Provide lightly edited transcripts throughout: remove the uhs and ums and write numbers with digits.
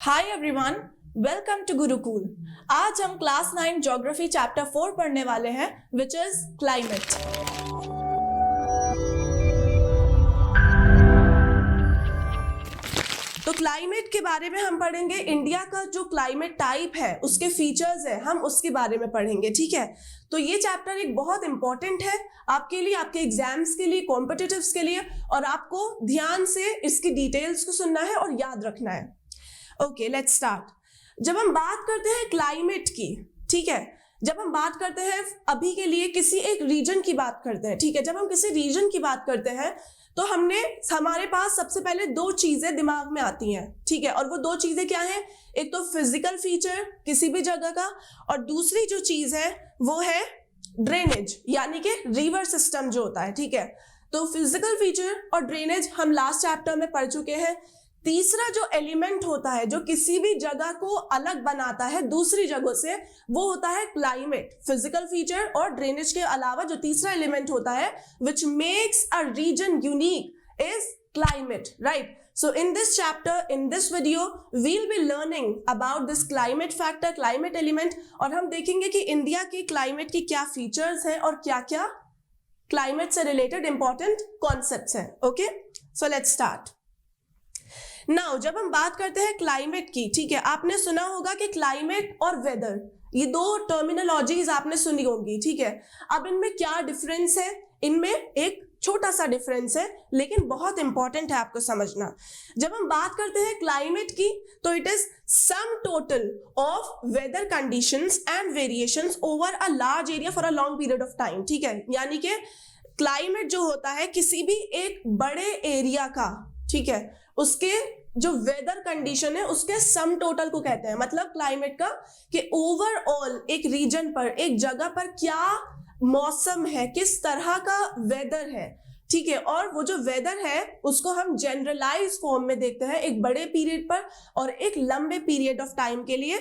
Hi everyone, welcome to Gurukul. आज हम class 9 geography chapter 4 पढ़ने वाले हैं विच इज क्लाइमेट। तो क्लाइमेट के बारे में हम पढ़ेंगे। इंडिया का जो क्लाइमेट टाइप है, उसके फीचर्स है, हम उसके बारे में पढ़ेंगे। ठीक है, तो ये चैप्टर एक बहुत इंपॉर्टेंट है आपके लिए, आपके एग्जाम्स के लिए, कॉम्पिटिटिव्स के लिए, और आपको ध्यान से इसकी डिटेल्स को सुनना है और याद रखना है। Okay, let's start. जब हम बात करते हैं क्लाइमेट की, ठीक है, जब हम बात करते हैं अभी के लिए किसी एक रीजन की बात करते हैं, ठीक है, जब हम किसी रीजन की बात करते हैं तो हमारे पास सबसे पहले दो चीजें दिमाग में आती हैं, ठीक है, और वो दो चीजें क्या हैं? एक तो फिजिकल फीचर किसी भी जगह का, और दूसरी जो चीज है वो है ड्रेनेज, यानी कि रिवर सिस्टम जो होता है। ठीक है, तो फिजिकल फीचर और ड्रेनेज हम लास्ट चैप्टर में पढ़ चुके हैं। तीसरा जो एलिमेंट होता है जो किसी भी जगह को अलग बनाता है दूसरी जगहों से, वो होता है क्लाइमेट। फिजिकल फीचर और ड्रेनेज के अलावा जो तीसरा एलिमेंट होता है which makes a region unique is climate, right? So in this chapter, in this video, we'll be learning about this climate factor, climate element, और हम देखेंगे कि इंडिया की क्लाइमेट की क्या फीचर्स हैं और क्या क्या क्लाइमेट से रिलेटेड इंपॉर्टेंट कॉन्सेप्ट्स हैं। Okay, so let's start now. जब हम बात करते हैं क्लाइमेट की, ठीक है, आपने सुना होगा कि क्लाइमेट और वेदर, ये दो टर्मिनोलॉजीज आपने सुनी होंगी, ठीक है। अब इनमें क्या डिफरेंस है? इनमें एक छोटा सा डिफरेंस है, लेकिन बहुत इंपॉर्टेंट है आपको समझना। जब हम बात करते हैं क्लाइमेट की, तो it is sum total of weather conditions and variations over a large area for a long period of time, ठीक है। यानी कि क्लाइमेट जो होता है किसी भी एक बड़े एरिया का, ठीक है, उसके जो वेदर कंडीशन है उसके सम टोटल को कहते हैं। मतलब क्लाइमेट का कि ओवरऑल एक रीजन पर, एक जगह पर क्या मौसम है, किस तरह का वेदर है, ठीक है। और वो जो वेदर है उसको हम जनरलाइज फॉर्म में देखते हैं एक बड़े पीरियड पर और एक लंबे पीरियड ऑफ टाइम के लिए,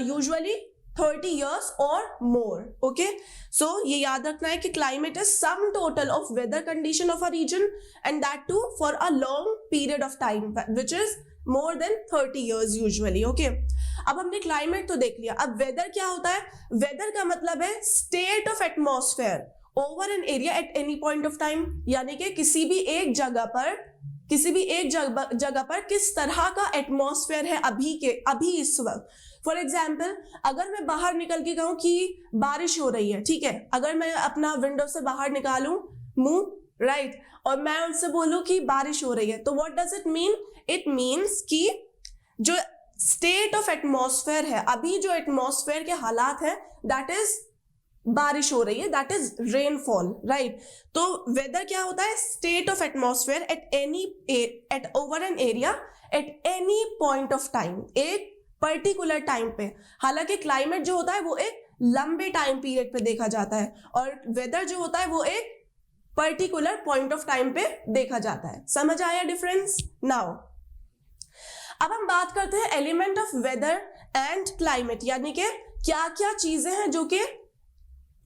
usually 30 years or more. Okay, so ये याद रखना है कि climate is sum total of weather condition of a region and that too for a long period of time which is more than 30 years usually. Okay, अब हमने climate तो देख लिया, अब weather क्या होता है? weather का मतलब है state of atmosphere over an area at any point of time, यानी कि किसी भी एक जगह पर किस तरह का एटमॉस्फेयर है अभी इस वक्त। फॉर एग्जाम्पल, अगर मैं बाहर निकल के कहूँ कि बारिश हो रही है, ठीक है, अगर मैं अपना विंडो से बाहर निकालूं मुंह, राइट, और मैं उनसे बोलूं कि बारिश हो रही है, तो what does it mean? It means कि जो स्टेट ऑफ एटमॉस्फेयर है, अभी जो एटमॉस्फेयर के हालात हैं, दैट इज बारिश हो रही है, दैट इज रेनफॉल, राइट। तो वेदर क्या होता है? State of atmosphere at over an area at any point of time, एक पर्टिकुलर टाइम पे। हालांकि क्लाइमेट जो होता है वो एक लंबे टाइम पीरियड पे देखा जाता है और वेदर जो होता है वो एक पर्टिकुलर पॉइंट ऑफ टाइम पे देखा जाता है। समझ आया डिफरेंस? नाउ अब हम बात करते हैं element of weather and climate, यानी कि क्या क्या चीजें हैं जो कि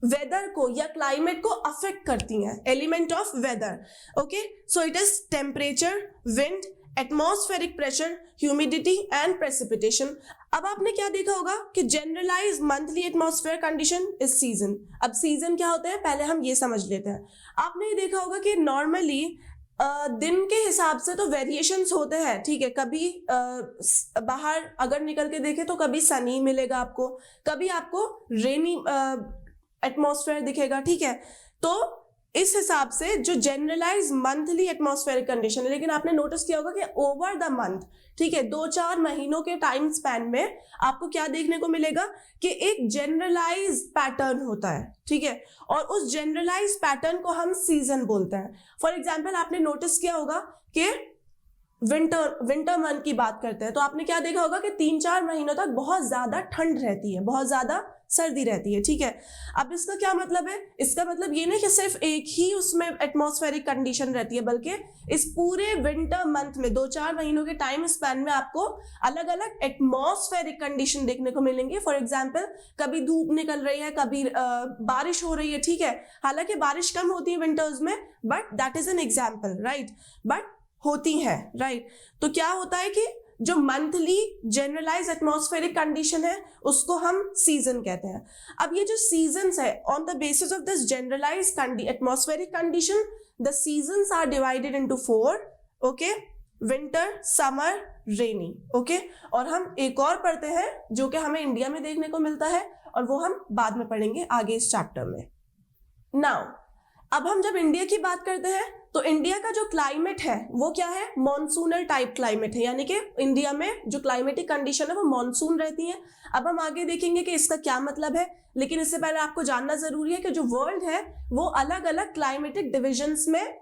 वेदर को या क्लाइमेट को अफेक्ट करती हैं। Element of weather, okay, so it is temperature, wind, atmospheric pressure, humidity and precipitation. अब आपने क्या देखा होगा कि generalise monthly atmosphere condition is season. अब सीजन क्या होते हैं पहले हम ये समझ लेते हैं। आपने ये देखा होगा कि नॉर्मली दिन के हिसाब से तो वेरिएशंस होते हैं, ठीक है। कभी बाहर अगर निकल के देखें तो कभी सनी मिलेगा आपको, कभी आपको रेनी एटमॉस्फेयर दिखेगा, ठीक है। तो इस हिसाब से जो जनरलाइज मंथली एटमॉस्फेरिक कंडीशन है, लेकिन आपने नोटिस किया होगा कि ओवर द मंथ, ठीक है, 2-4 महीनों के टाइम स्पैन में आपको क्या देखने को मिलेगा कि एक जनरलाइज पैटर्न होता है, ठीक है, और उस जनरलाइज पैटर्न को हम सीजन बोलते हैं। फॉर एग्जाम्पल, आपने नोटिस किया होगा कि विंटर मंथ की बात करते हैं तो आपने क्या देखा होगा कि 3-4 महीनों तक बहुत ज्यादा ठंड रहती है, बहुत ज्यादा सर्दी रहती है, ठीक है। अब इसका क्या मतलब है? इसका मतलब ये नहीं कि सिर्फ एक ही उसमें एटमॉस्फेरिक कंडीशन रहती है, बल्कि इस पूरे विंटर मंथ में 2-4 महीनों के टाइम स्पैन में आपको अलग अलग एटमॉस्फेरिक कंडीशन देखने को मिलेंगे। फॉर एग्जाम्पल, कभी धूप निकल रही है, कभी बारिश हो रही है, ठीक है। हालांकि बारिश कम होती है विंटर्स में, but that is an example, right, but होती हैं, राइट। तो क्या होता है कि जो मंथली जनरलाइज एटमॉस्फेरिक कंडीशन है उसको हम सीजन कहते हैं। अब ये जो सीजन्स है, on the basis of this generalise atmospheric condition the seasons are divided into 4, okay, winter, summer, rainy, okay. और हम एक और पढ़ते हैं जो कि हमें इंडिया में देखने को मिलता है और वो हम बाद में पढ़ेंगे आगे इस चैप्टर में। नाउ अब हम जब इंडिया की बात करते हैं तो इंडिया का जो क्लाइमेट है वो क्या है, मॉनसूनल टाइप क्लाइमेट है, यानी कि इंडिया में जो क्लाइमेटिक कंडीशन है वो मॉनसून रहती है। अब हम आगे देखेंगे कि इसका क्या मतलब है, लेकिन इससे पहले आपको जानना जरूरी है कि जो वर्ल्ड है वो अलग अलग क्लाइमेटिक डिविजन्स में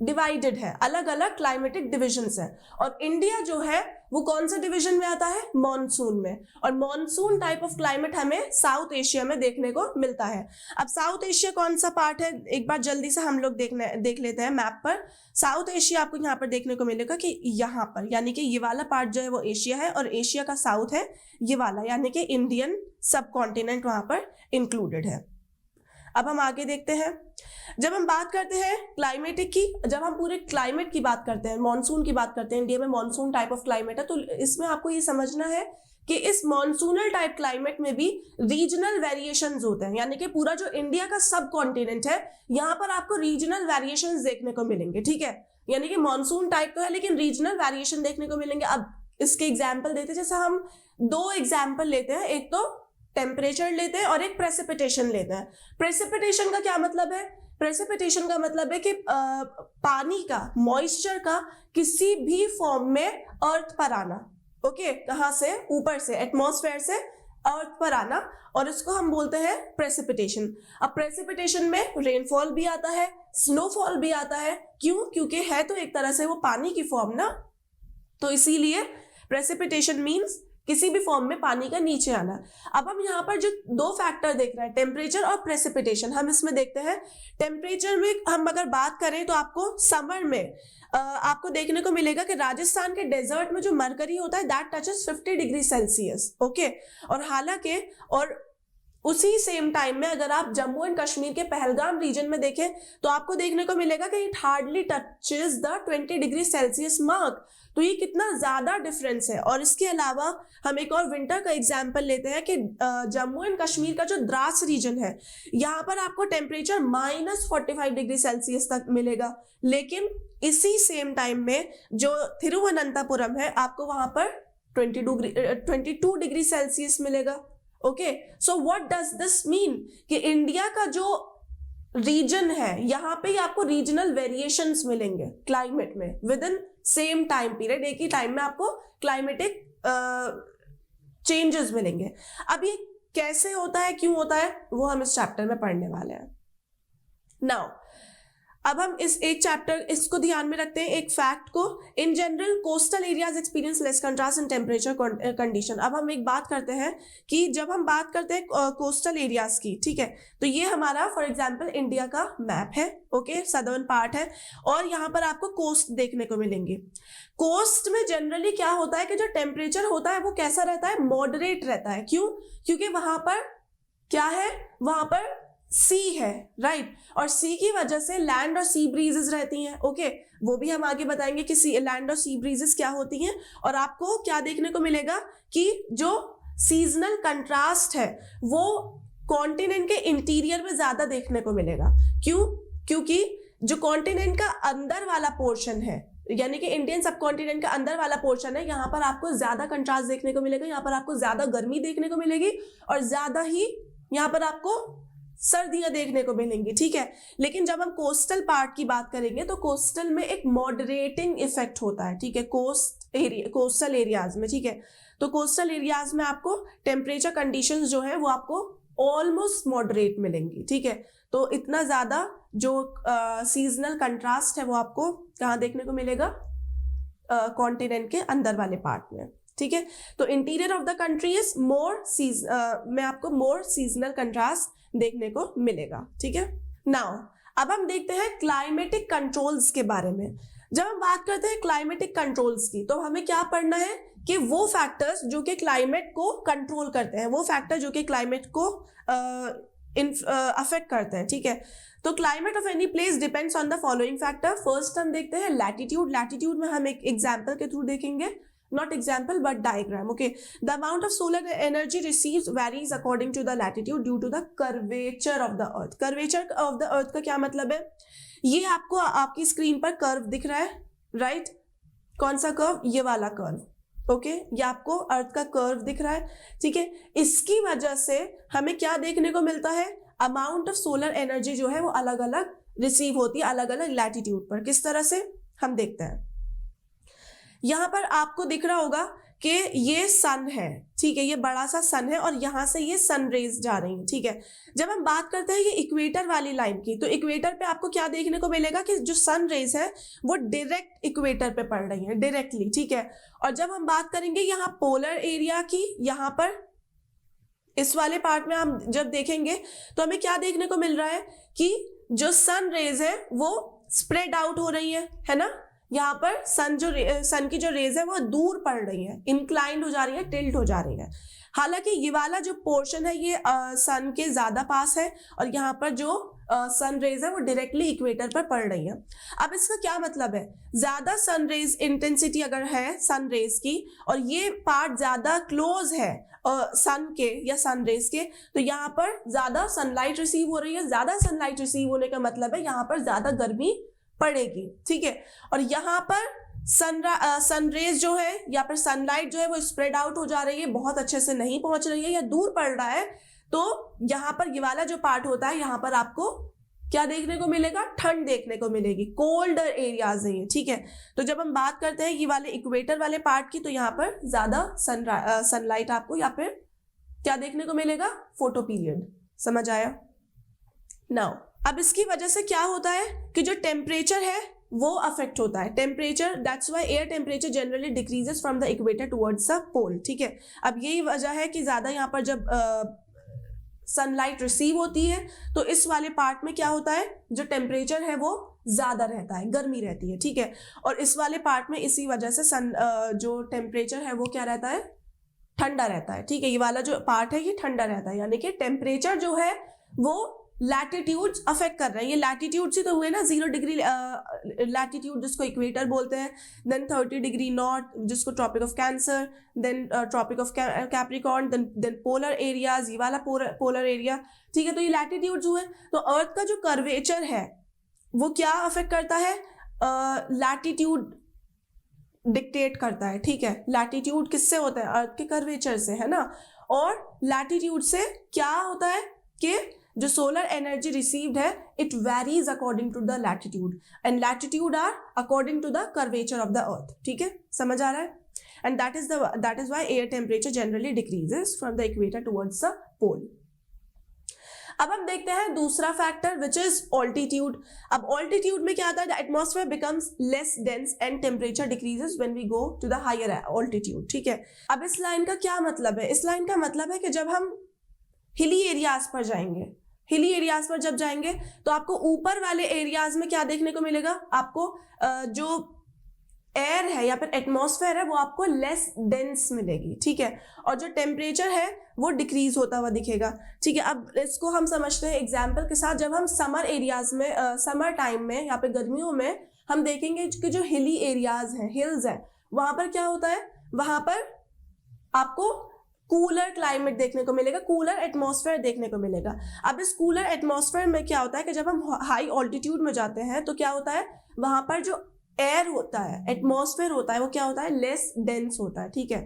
डिवाइडेड है, अलग अलग क्लाइमेटिक डिविजन्स है, और इंडिया जो है वो कौन से डिवीजन में आता है, मॉनसून में। और मॉनसून टाइप ऑफ क्लाइमेट हमें साउथ एशिया में देखने को मिलता है। अब साउथ एशिया कौन सा पार्ट है, एक बार जल्दी से हम लोग देख लेते हैं मैप पर। साउथ एशिया आपको यहाँ पर देखने को मिलेगा कि यहाँ पर, यानी कि ये वाला पार्ट जो है वो एशिया है, और एशिया का साउथ है ये वाला, यानी कि इंडियन सब कॉन्टिनेंट वहां पर इंक्लूडेड है। अब हम आगे देखते हैं, जब हम बात करते हैं क्लाइमेटिक की, जब हम पूरे क्लाइमेट की बात करते हैं, मॉनसून की बात करते हैं, इंडिया में मॉनसून टाइप ऑफ क्लाइमेट है, तो इसमें आपको ये समझना है कि इस मॉनसूनल टाइप क्लाइमेट में भी रीजनल वेरिएशंस होते हैं, यानी कि पूरा जो इंडिया का सब कॉन्टिनेंट है यहाँ पर आपको रीजनल वेरिएशंस देखने को मिलेंगे, ठीक है। यानी कि मॉनसून टाइप तो है लेकिन रीजनल वेरिएशन देखने को मिलेंगे। अब इसके एग्जाम्पल देते हैं, जैसे हम 2 एग्जाम्पल लेते हैं, एक तो टेम्परेचर लेते हैं और एक प्रेसिपिटेशन लेते हैं। प्रेसिपिटेशन का क्या मतलब है, प्रेसिपिटेशन का मतलब है कि पानी का, मॉइस्चर का किसी भी फॉर्म में अर्थ पर आना, ओके, कहाँ से, ऊपर से, एटमॉस्फेयर से अर्थ पर आना, और इसको हम बोलते हैं प्रेसिपिटेशन। अब प्रेसिपिटेशन में रेनफॉल भी आता है, स्नोफॉल भी आता है, क्यों, क्योंकि है तो एक तरह से वो पानी की फॉर्म ना, तो इसीलिए प्रेसिपिटेशन मीन्स किसी भी फॉर्म में पानी का नीचे आना। अब हम यहाँ पर जो 2 फैक्टर देख रहे हैं, टेम्परेचर और प्रेसिपिटेशन, हम इसमें देखते हैं। टेम्परेचर में हम अगर बात करें तो आपको समर में आपको देखने को मिलेगा कि राजस्थान के डेजर्ट में जो मरकरी होता है that touches 50 degree Celsius, okay. और हालांकि और उसी सेम टाइम में अगर आप जम्मू एंड कश्मीर के पहलगाम रीजन में देखें तो आपको देखने को मिलेगा कि it hardly touches the 20 degree Celsius mark. तो ये कितना ज्यादा डिफरेंस है। और इसके अलावा हम एक और विंटर का एग्जांपल लेते हैं कि जम्मू एंड कश्मीर का जो द्रास रीजन है यहाँ पर आपको टेम्परेचर -45 डिग्री सेल्सियस तक मिलेगा, लेकिन इसी सेम टाइम में जो थिरुवनंतपुरम है आपको वहां पर 22 डिग्री सेल्सियस मिलेगा, okay. So what does this mean कि इंडिया का जो रीजन है यहाँ पे आपको रीजनल वेरिएशंस मिलेंगे क्लाइमेट में with in same time period, एक ही टाइम में आपको क्लाइमेटिक चेंजेस मिलेंगे। अब ये कैसे होता है, क्यों होता है, वो हम इस चैप्टर में पढ़ने वाले हैं। नाउ अब हम इस एक चैप्टर इसको ध्यान में रखते हैं, एक फैक्ट को। In general coastal areas experience less contrast in temperature condition. अब हम एक बात करते हैं कि जब हम बात करते हैं कोस्टल एरियाज की, ठीक है, तो ये हमारा फॉर एग्जांपल इंडिया का मैप है, ओके, सदर्न पार्ट है, और यहाँ पर आपको कोस्ट देखने को मिलेंगे। कोस्ट में जनरली क्या होता है कि जो टेम्परेचर होता है वो कैसा रहता है, मॉडरेट रहता है। क्यों, क्योंकि वहां पर क्या है, वहां पर सी है, राइट, और सी की वजह से लैंड और सी ब्रीजेस रहती हैं, ओके। वो भी हम आगे बताएंगे कि लैंड और सी ब्रीजेस क्या होती हैं। और आपको क्या देखने को मिलेगा कि जो सीजनल कंट्रास्ट है वो कॉन्टिनेंट के इंटीरियर में ज्यादा देखने को मिलेगा। क्यों, क्योंकि जो कॉन्टिनेंट का अंदर वाला पोर्शन है, यानी कि इंडियन सब कॉन्टिनेंट का अंदर वाला पोर्शन है, यहाँ पर आपको ज्यादा कंट्रास्ट देखने को मिलेगा, यहाँ पर आपको ज्यादा गर्मी देखने को मिलेगी और ज्यादा ही यहाँ पर आपको सर्दियां देखने को मिलेंगी, ठीक है। लेकिन जब हम कोस्टल पार्ट की बात करेंगे तो कोस्टल में एक मॉडरेटिंग इफेक्ट होता है, ठीक है, कोस्टल एरियाज में, ठीक है। तो कोस्टल एरियाज में आपको टेम्परेचर कंडीशंस जो है वो आपको ऑलमोस्ट मॉडरेट मिलेंगी, ठीक है। तो इतना ज्यादा जो सीजनल कंट्रास्ट है वो आपको कहाँ देखने को मिलेगा, कॉन्टिनेंट के अंदर वाले पार्ट में, ठीक है। तो interior of the country is में आपको मोर सीजनल कंट्रास्ट देखने को मिलेगा, ठीक है। नाउ अब हम देखते हैं क्लाइमेटिक कंट्रोल्स के बारे में। जब हम बात करते हैं क्लाइमेटिक कंट्रोल्स की तो हमें क्या पढ़ना है कि वो फैक्टर्स जो कि क्लाइमेट को कंट्रोल करते हैं, वो फैक्टर जो कि क्लाइमेट को अफेक्ट करते हैं, ठीक है। तो climate of any place depends on the following factor. First हम देखते हैं लैटिट्यूड। लैटिट्यूड में हम एक एग्जाम्पल के थ्रू देखेंगे। not example but diagram. Okay, the amount of solar energy received varies according to the latitude due to the curvature of the earth. Curvature of the earth का क्या मतलब है? ये आपको आपकी स्क्रीन पर कर्व दिख रहा है, राइट? कौन सा कर्व? ये वाला कर्व। ओके, ये आपको अर्थ का कर्व दिख रहा है, ठीक है। इसकी वजह से हमें क्या देखने को मिलता है? अमाउंट ऑफ सोलर एनर्जी जो है वो अलग अलग रिसीव होती है अलग अलग लैटिट्यूड पर। किस तरह से हम देखते हैं, यहां पर आपको दिख रहा होगा कि ये सन है, ठीक है, ये बड़ा सा सन है और यहां से ये सन रेज जा रही है, ठीक है। जब हम बात करते हैं ये इक्वेटर वाली लाइन की, तो इक्वेटर पे आपको क्या देखने को मिलेगा कि जो सन रेज है वो डायरेक्ट इक्वेटर पे पड़ रही है, डायरेक्टली, ठीक है। और जब हम बात करेंगे यहाँ पोलर एरिया की, यहाँ पर इस वाले पार्ट में हम जब देखेंगे तो हमें क्या देखने को मिल रहा है कि जो सन रेज है वो स्प्रेड आउट हो रही है ना। यहाँ पर सन की जो रेज है वो दूर पड़ रही है, इंक्लाइंड हो जा रही है, टिल्ट हो जा रही है। हालांकि ये वाला जो पोर्शन है ये सन के ज्यादा पास है और यहाँ पर जो सन रेज है वो डायरेक्टली इक्वेटर पर पड़ रही है। अब इसका क्या मतलब है? ज्यादा सन रेज इंटेंसिटी अगर है सन रेज की और ये पार्ट ज्यादा क्लोज है सन के या सन रेज के, तो यहाँ पर ज्यादा सनलाइट रिसीव हो रही है। ज्यादा सनलाइट रिसीव होने का मतलब है यहाँ पर ज्यादा गर्मी पड़ेगी, ठीक है। और यहाँ पर सन रेज जो है या फिर सनलाइट जो है वो स्प्रेड आउट हो जा रही है, बहुत अच्छे से नहीं पहुंच रही है या दूर पड़ रहा है। तो यहाँ पर ये वाला जो पार्ट होता है यहाँ पर आपको क्या देखने को मिलेगा? ठंड देखने को मिलेगी, कोल्डर एरियाज है ये, ठीक है। तो जब हम बात करते हैं ये वाले इक्वेटर वाले पार्ट की, तो यहाँ पर ज्यादा सनलाइट आपको या फिर क्या देखने को मिलेगा? Photo period. समझ आया? नाउ अब इसकी वजह से क्या होता है कि जो टेम्परेचर है वो अफेक्ट होता है। Temperature, that's why air temperature generally decreases from the equator towards the pole, ठीक है। अब यही वजह है कि ज्यादा यहाँ पर जब सनलाइट रिसीव होती है तो इस वाले पार्ट में क्या होता है, जो टेम्परेचर है वो ज्यादा रहता है, गर्मी रहती है, ठीक है। और इस वाले पार्ट में इसी वजह से जो टेम्परेचर है वो क्या रहता है? ठंडा रहता है, ठीक है। ये वाला जो पार्ट है ये ठंडा रहता है, यानी कि टेम्परेचर जो है वो लैटिट्यूड अफेक्ट कर रहे हैं। ये लैटिट्यूड से तो हुए ना, 0 डिग्री लैटिट्यूड जिसको इक्वेटर बोलते हैं, देन 30 डिग्री नॉर्थ जिसको tropic of cancer, then tropic of capricorn, then polar areas, ये वाला पोलर एरिया, ठीक है। तो ये लैटिट्यूड हुए। तो अर्थ का जो कर्वेचर है वो क्या अफेक्ट करता है? लैटिट्यूड डिक्टेट करता है, ठीक है। लैटिट्यूड किससे होता है? अर्थ के कर्वेचर से, है ना। और लैटिट्यूड से क्या होता है कि जो सोलर एनर्जी रिसीव्ड है it varies according to the latitude, and latitude are according to the curvature of the earth, ठीक है। समझ आ रहा है? And that is why air temperature generally decreases from the equator towards the pole. अब हम देखते हैं दूसरा फैक्टर विच इज ऑल्टीट्यूड। अब ऑल्टीट्यूड में क्या आता है? The atmosphere becomes less dense and temperature decreases when we go to the higher altitude, ठीक है। अब इस लाइन का क्या मतलब है? इस लाइन का मतलब है कि जब हम हिली एरियाज पर जाएंगे, हिली एरियाज पर जब जाएंगे तो आपको ऊपर वाले एरियाज में क्या देखने को मिलेगा? आपको जो एयर है या फिर एटमॉस्फेयर है वो आपको लेस डेंस मिलेगी, ठीक है। और जो टेम्परेचर है वो डिक्रीज होता हुआ दिखेगा, ठीक है। अब इसको हम समझते हैं एग्जाम्पल के साथ। जब हम समर एरियाज में समर टाइम में या फिर गर्मियों में हम देखेंगे कि जो हिली एरियाज हैं, हिल्स है, वहां पर क्या होता है? वहां पर आपको कूलर क्लाइमेट देखने को मिलेगा, कूलर एटमॉस्फेयर देखने को मिलेगा। अब इस कूलर एटमॉस्फेयर में क्या होता है कि जब हम हाई ऑल्टीट्यूड में जाते हैं तो क्या होता है? वहां पर जो एयर होता है, एटमॉस्फेयर होता है, वो क्या होता है? लेस डेंस होता है, ठीक है।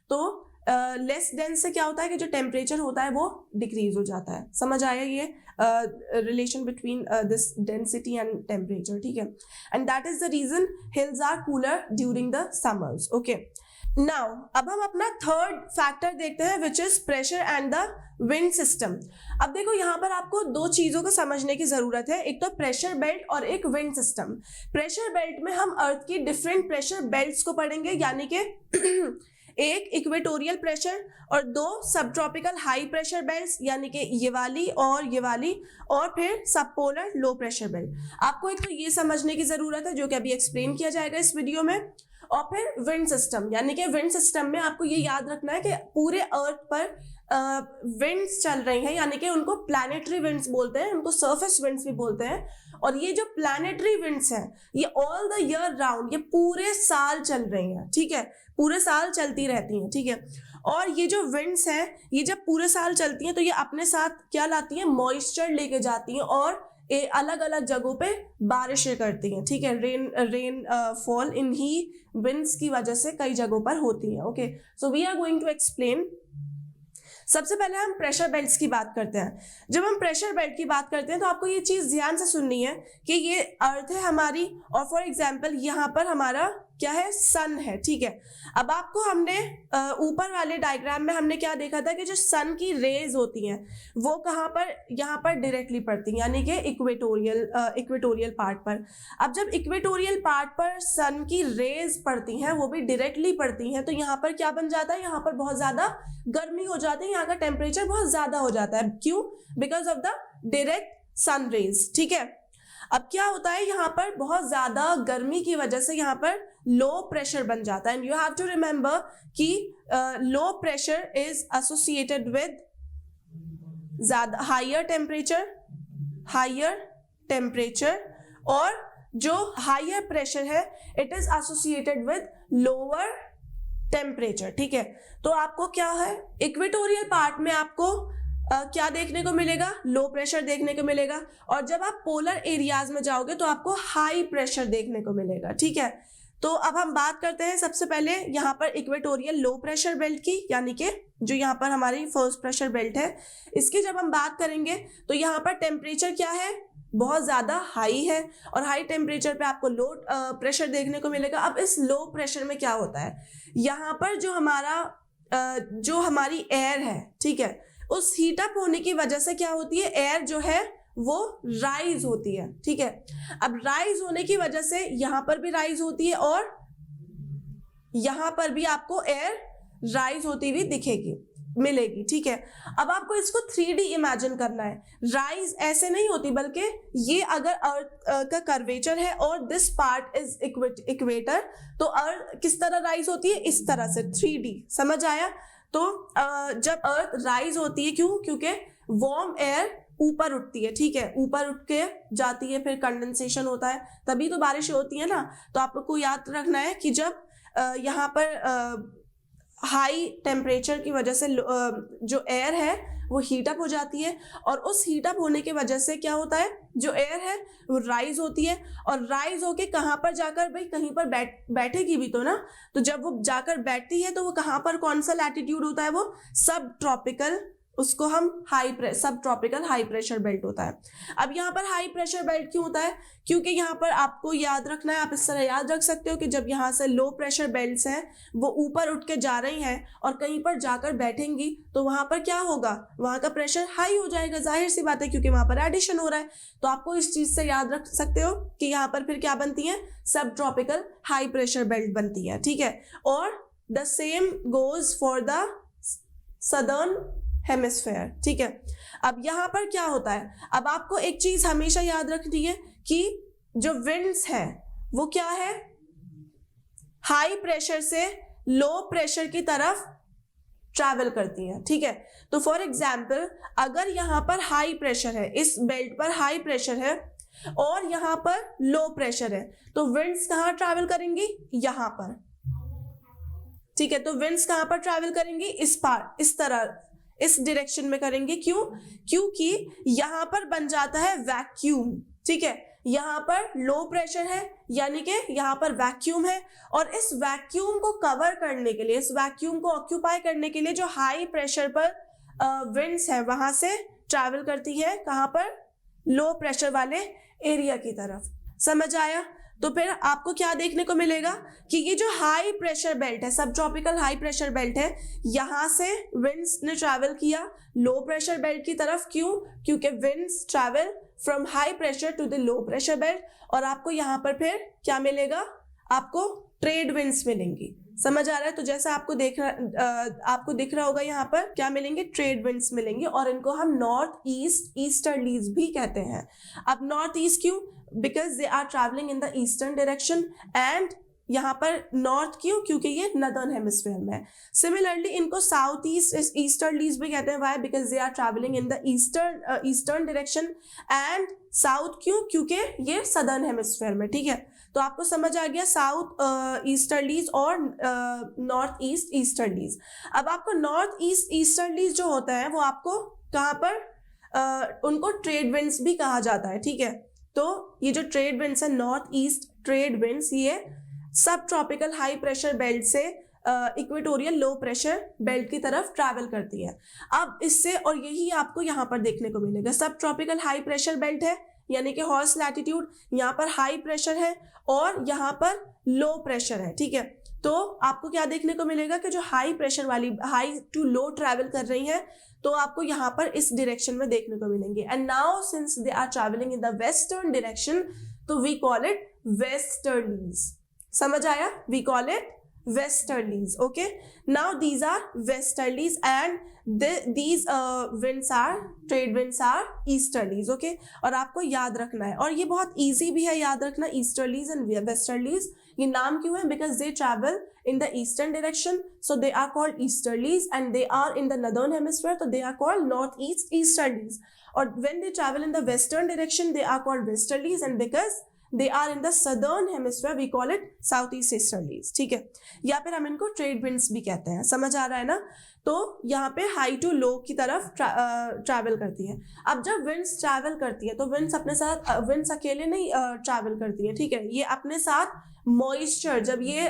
तो लेस डेंस से क्या होता है कि जो टेम्परेचर होता है वो डिक्रीज हो जाता है। समझ आया ये relation between this density and temperature, ठीक है। And that is the reason hills are cooler during the summers, okay. Now अब हम अपना थर्ड फैक्टर देखते हैं which is pressure and the wind system. अब देखो यहाँ पर आपको दो चीजों को समझने की जरूरत है, एक तो प्रेशर बेल्ट और एक विंड सिस्टम। प्रेशर बेल्ट में हम अर्थ की डिफरेंट प्रेशर बेल्ट्स को पढ़ेंगे, यानी कि एक इक्वेटोरियल प्रेशर और दो सब ट्रॉपिकल हाई प्रेशर बेल्ट्स, यानी कि ये वाली, और फिर सब पोलर लो प्रेशर बेल्ट। आपको एक तो ये समझने की जरूरत है जो कि अभी एक्सप्लेन किया जाएगा इस वीडियो में, और फिर विंड सिस्टम, यानी कि विंड सिस्टम में आपको ये याद रखना है कि पूरे अर्थ पर विंड्स चल रही हैं, यानी कि उनको प्लैनेटरी विंड्स बोलते हैं, उनको सरफेस विंड्स भी बोलते हैं। और ये जो प्लैनेटरी विंड्स हैं ये ऑल द ईयर राउंड, ये पूरे साल चल रही हैं, ठीक है, पूरे साल चलती रहती हैं, ठीक है। और ये जो विंड्स हैं ये जब पूरे साल चलती हैं तो ये अपने साथ क्या लाती हैं, मॉइस्चर लेके जाती हैं और अलग अलग जगहों पे बारिशें करती हैं, ठीक है। रेन फॉल इन्हीं विंड्स की वजह से कई जगहों पर होती है। Okay, so we are going to explain. सबसे पहले हम प्रेशर बेल्ट्स की बात करते हैं। जब हम प्रेशर बेल्ट की बात करते हैं तो आपको ये चीज़ ध्यान से सुननी है कि ये अर्थ है हमारी, और फॉर एग्जांपल यहाँ पर हमारा क्या है, सन है, ठीक है। अब आपको हमने ऊपर वाले डायग्राम में हमने क्या देखा था कि जो सन की रेज होती हैं वो कहाँ पर, यहाँ पर डायरेक्टली पड़ती हैं, यानी कि इक्वेटोरियल पार्ट पर। अब जब इक्वेटोरियल पार्ट पर सन की रेज पड़ती हैं, वो भी डायरेक्टली पड़ती हैं, तो यहाँ पर क्या बन जाता है, यहाँ पर बहुत ज़्यादा गर्मी हो जाती है, यहाँ का टेम्परेचर बहुत ज़्यादा हो जाता है। क्यों? Because of the direct sun rays, ठीक है। अब क्या होता है, यहाँ पर बहुत ज्यादा गर्मी की वजह से यहाँ पर लो प्रेशर बन जाता है। And you have to remember कि low pressure is associated with ज्यादा हायर टेम्परेचर, और जो हायर प्रेशर है it is associated with lower temperature, ठीक है। तो आपको क्या है, इक्वेटोरियल पार्ट में आपको क्या देखने को मिलेगा, लो प्रेशर देखने को मिलेगा, और जब आप पोलर एरियाज में जाओगे तो आपको हाई प्रेशर देखने को मिलेगा, ठीक है। तो अब हम बात करते हैं सबसे पहले यहाँ पर इक्वेटोरियल लो प्रेशर बेल्ट की, यानी कि जो यहाँ पर हमारी फर्स्ट प्रेशर बेल्ट है, इसकी जब हम बात करेंगे तो यहाँ पर टेम्परेचर क्या है, बहुत ज़्यादा हाई है, और हाई टेम्परेचर पे आपको लो प्रेशर देखने को मिलेगा। अब इस लो प्रेशर में क्या होता है, यहाँ पर जो हमारी एयर है, ठीक है, उस हीट अप होने की वजह से क्या होती है, एयर जो है वो राइज होती है, ठीक है। अब राइज होने की वजह से यहाँ पर भी राइज होती है और यहाँ पर भी आपको एयर राइज होती हुई मिलेगी, ठीक है। अब आपको इसको 3D इमेजिन करना है। राइज ऐसे नहीं होती, बल्कि ये अगर अर्थ का कर्वेचर है और दिस पार्ट इज इक्वेटर, तो अर्थ किस तरह राइज होती है, इस तरह से 3D, समझ आया। तो जब अर्थ राइज होती है, क्योंकि वार्म एयर ऊपर उठती है, ठीक है, ऊपर उठ के जाती है, फिर कंडेंसेशन होता है, तभी तो बारिश होती है ना। तो आपको याद रखना है कि जब यहाँ पर हाई टेम्परेचर की वजह से जो एयर है वो हीट अप हो जाती है, और उस हीट अप होने की वजह से क्या होता है, जो एयर है वो राइज होती है, और राइज होके कहाँ पर जाकर, भाई कहीं पर बैठेगी भी तो ना। तो जब वो जाकर बैठती है तो वो कहाँ पर, कौन सा लैटिट्यूड होता है, वो सब ट्रॉपिकल, उसको हम सब ट्रॉपिकल हाई प्रेशर बेल्ट होता है। अब यहाँ पर हाई प्रेशर बेल्ट क्यों होता है, क्योंकि यहाँ पर आपको याद रखना है, आप इस तरह याद रख सकते हो कि जब यहाँ से लो प्रेशर बेल्ट्स हैं वो ऊपर उठ के जा रही हैं और कहीं पर जाकर बैठेंगी, तो वहाँ पर क्या होगा, वहाँ का प्रेशर हाई हो जाएगा, जाहिर सी बात है, क्योंकि वहाँ पर एडिशन हो रहा है। तो आपको इस चीज़ से याद रख सकते हो कि यहाँ पर फिर क्या बनती है, सब ट्रॉपिकल हाई प्रेशर बेल्ट बनती है, ठीक है। और the same goes for the southern hemisphere, ठीक है। अब यहाँ पर क्या होता है, अब आपको एक चीज हमेशा याद रखनी है कि जो विंड्स है वो क्या है, हाई प्रेशर से लो प्रेशर की तरफ ट्रैवल करती हैं, ठीक है। तो फॉर एग्जाम्पल अगर यहाँ पर हाई प्रेशर है, इस बेल्ट पर हाई प्रेशर है और यहाँ पर लो प्रेशर है, तो विंड्स कहाँ ट्रैवल करेंगी, यहाँ पर, ठीक है। तो विंड्स कहाँ पर ट्रैवल करेंगी, इस तरह, इस डायरेक्शन में करेंगे। क्योंकि यहाँ पर बन जाता है वैक्यूम, ठीक है। यहाँ पर लो प्रेशर है, यानी कि यहाँ पर वैक्यूम है, और इस वैक्यूम को कवर करने के लिए, इस वैक्यूम को ऑक्यूपाई करने के लिए जो हाई प्रेशर पर विंड्स है वहां से ट्रैवल करती है, कहाँ पर, लो प्रेशर वाले एरिया की तरफ, समझ आया। तो फिर आपको क्या देखने को मिलेगा कि ये जो हाई प्रेशर बेल्ट है, सब ट्रॉपिकल हाई प्रेशर बेल्ट है, यहाँ से विंड्स ने ट्रैवल किया लो प्रेशर बेल्ट की तरफ। क्योंकि winds travel from high pressure to the low pressure belt, और आपको यहाँ पर फिर क्या मिलेगा, आपको ट्रेड विंड्स मिलेंगी, समझ आ रहा है। तो जैसा आपको दिख रहा होगा यहाँ पर क्या मिलेंगे, ट्रेड विंड्स मिलेंगे, और इनको हम नॉर्थ ईस्ट ईस्टर्लीज भी कहते हैं। अब नॉर्थ ईस्ट क्यों, because they are traveling in the eastern direction and यहाँ पर नॉर्थ क्यों, क्योंकि ये नदर्न हेमिस्फीयर में है। सिमिलरली इनको साउथ ईस्ट ईस्टर्लीज भी कहते हैं, why, because they are travelling in the eastern direction, and south क्यों, क्योंकि ये सदर्न हेमिस्फीयर में, ठीक है। तो आपको समझ आ गया साउथ ईस्टर्लीज और नॉर्थ ईस्ट ईस्टर्लीज। अब आपको नॉर्थ ईस्ट ईस्टर्लीज जो होता है वो आपको कहाँ पर उनको ट्रेड विंड्स भी कहा जाता है, ठीक है। तो ये जो ट्रेड विंड्स है, नॉर्थ ईस्ट ट्रेड विंड्स, ये सब ट्रॉपिकल हाई प्रेशर बेल्ट से इक्वेटोरियल लो प्रेशर बेल्ट की तरफ ट्रैवल करती है। अब इससे, और यही आपको यहाँ पर देखने को मिलेगा, सब ट्रॉपिकल हाई प्रेशर बेल्ट है यानी कि हॉर्स लैटिट्यूड, यहाँ पर हाई प्रेशर है और यहाँ पर लो प्रेशर है, ठीक है। तो आपको क्या देखने को मिलेगा कि जो हाई प्रेशर वाली, हाई टू लो ट्रैवल कर रही हैं, तो आपको यहाँ पर इस डायरेक्शन में देखने को मिलेंगे। And now since they are travelling in the western direction, तो वी कॉल इट वेस्टर्लीज। समझ आया? We call it westerlies. Okay, now these are westerlies and these winds are, trade winds are easterlies. Okay, और आपको याद रखना है, और ये बहुत easy भी है याद रखना, easterlies and westerlies। ये नाम क्यों है? Because they travel in the eastern direction, so they are called easterlies, and they are in the northern hemisphere, so they are called northeast easterlies। और when they travel in the western direction, they are called westerlies, and because they are in the southern hemisphere, we call it southeast easterlies। ठीक है, या फिर हम इनको trade winds भी कहते हैं। समझ आ रहा है ना? तो यहाँ पे हाई टू लो की तरफ ट्रैवल करती है। अब जब विंड्स ट्रैवल करती है तो विंड्स अपने साथ, विंड्स अकेले नहीं ट्रैवल करती है, ठीक है। ये अपने साथ मॉइस्चर, जब ये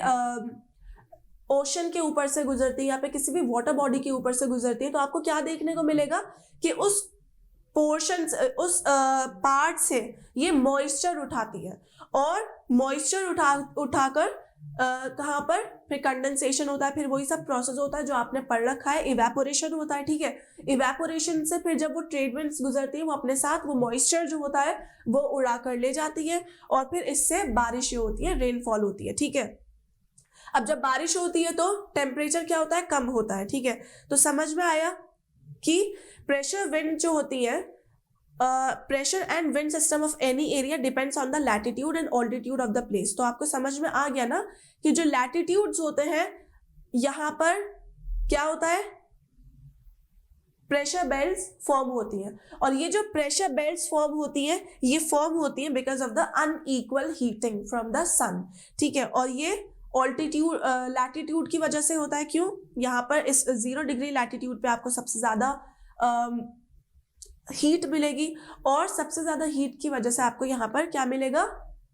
ओशन के ऊपर से गुजरती है या फिर किसी भी वाटर बॉडी के ऊपर से गुजरती है, तो आपको क्या देखने को मिलेगा कि उस पोर्शन, उस पार्ट से ये मॉइस्चर उठाती है, और मॉइस्चर उठाकर कहाँ पर फिर कंडेंसेशन होता है, फिर वही सब प्रोसेस होता है जो आपने पढ़ रखा है, इवेपोरेशन होता है, ठीक है। इवेपोरेशन से फिर जब वो ट्रेड विंड्स गुजरती है, वो अपने साथ वो मॉइस्चर जो होता है वो उड़ा कर ले जाती है, और फिर इससे बारिश होती है, रेनफॉल होती है, ठीक है। अब जब बारिश होती है तो टेम्परेचर क्या होता है? कम होता है, ठीक है। तो समझ में आया कि प्रेशर विंड जो होती है, pressure and wind system of any area depends on the latitude and altitude of the place. तो आपको समझ में आ गया ना कि जो लैटिट्यूड्स होते हैं, यहाँ पर क्या होता है? प्रेशर बेल्ट्स फॉर्म होती हैं, और ये जो प्रेशर बेल्ट्स फॉर्म होती हैं, ये फॉर्म होती हैं because of the unequal heating from the sun, ठीक है। और ये ऑल्टीट्यूड, लैटिट्यूड की वजह से होता है। क्यों? यहाँ पर इस 0 डिग्री लैटिट्यूड पे आपको सबसे ज़्यादा हीट मिलेगी, और सबसे ज़्यादा हीट की वजह से आपको यहाँ पर क्या मिलेगा?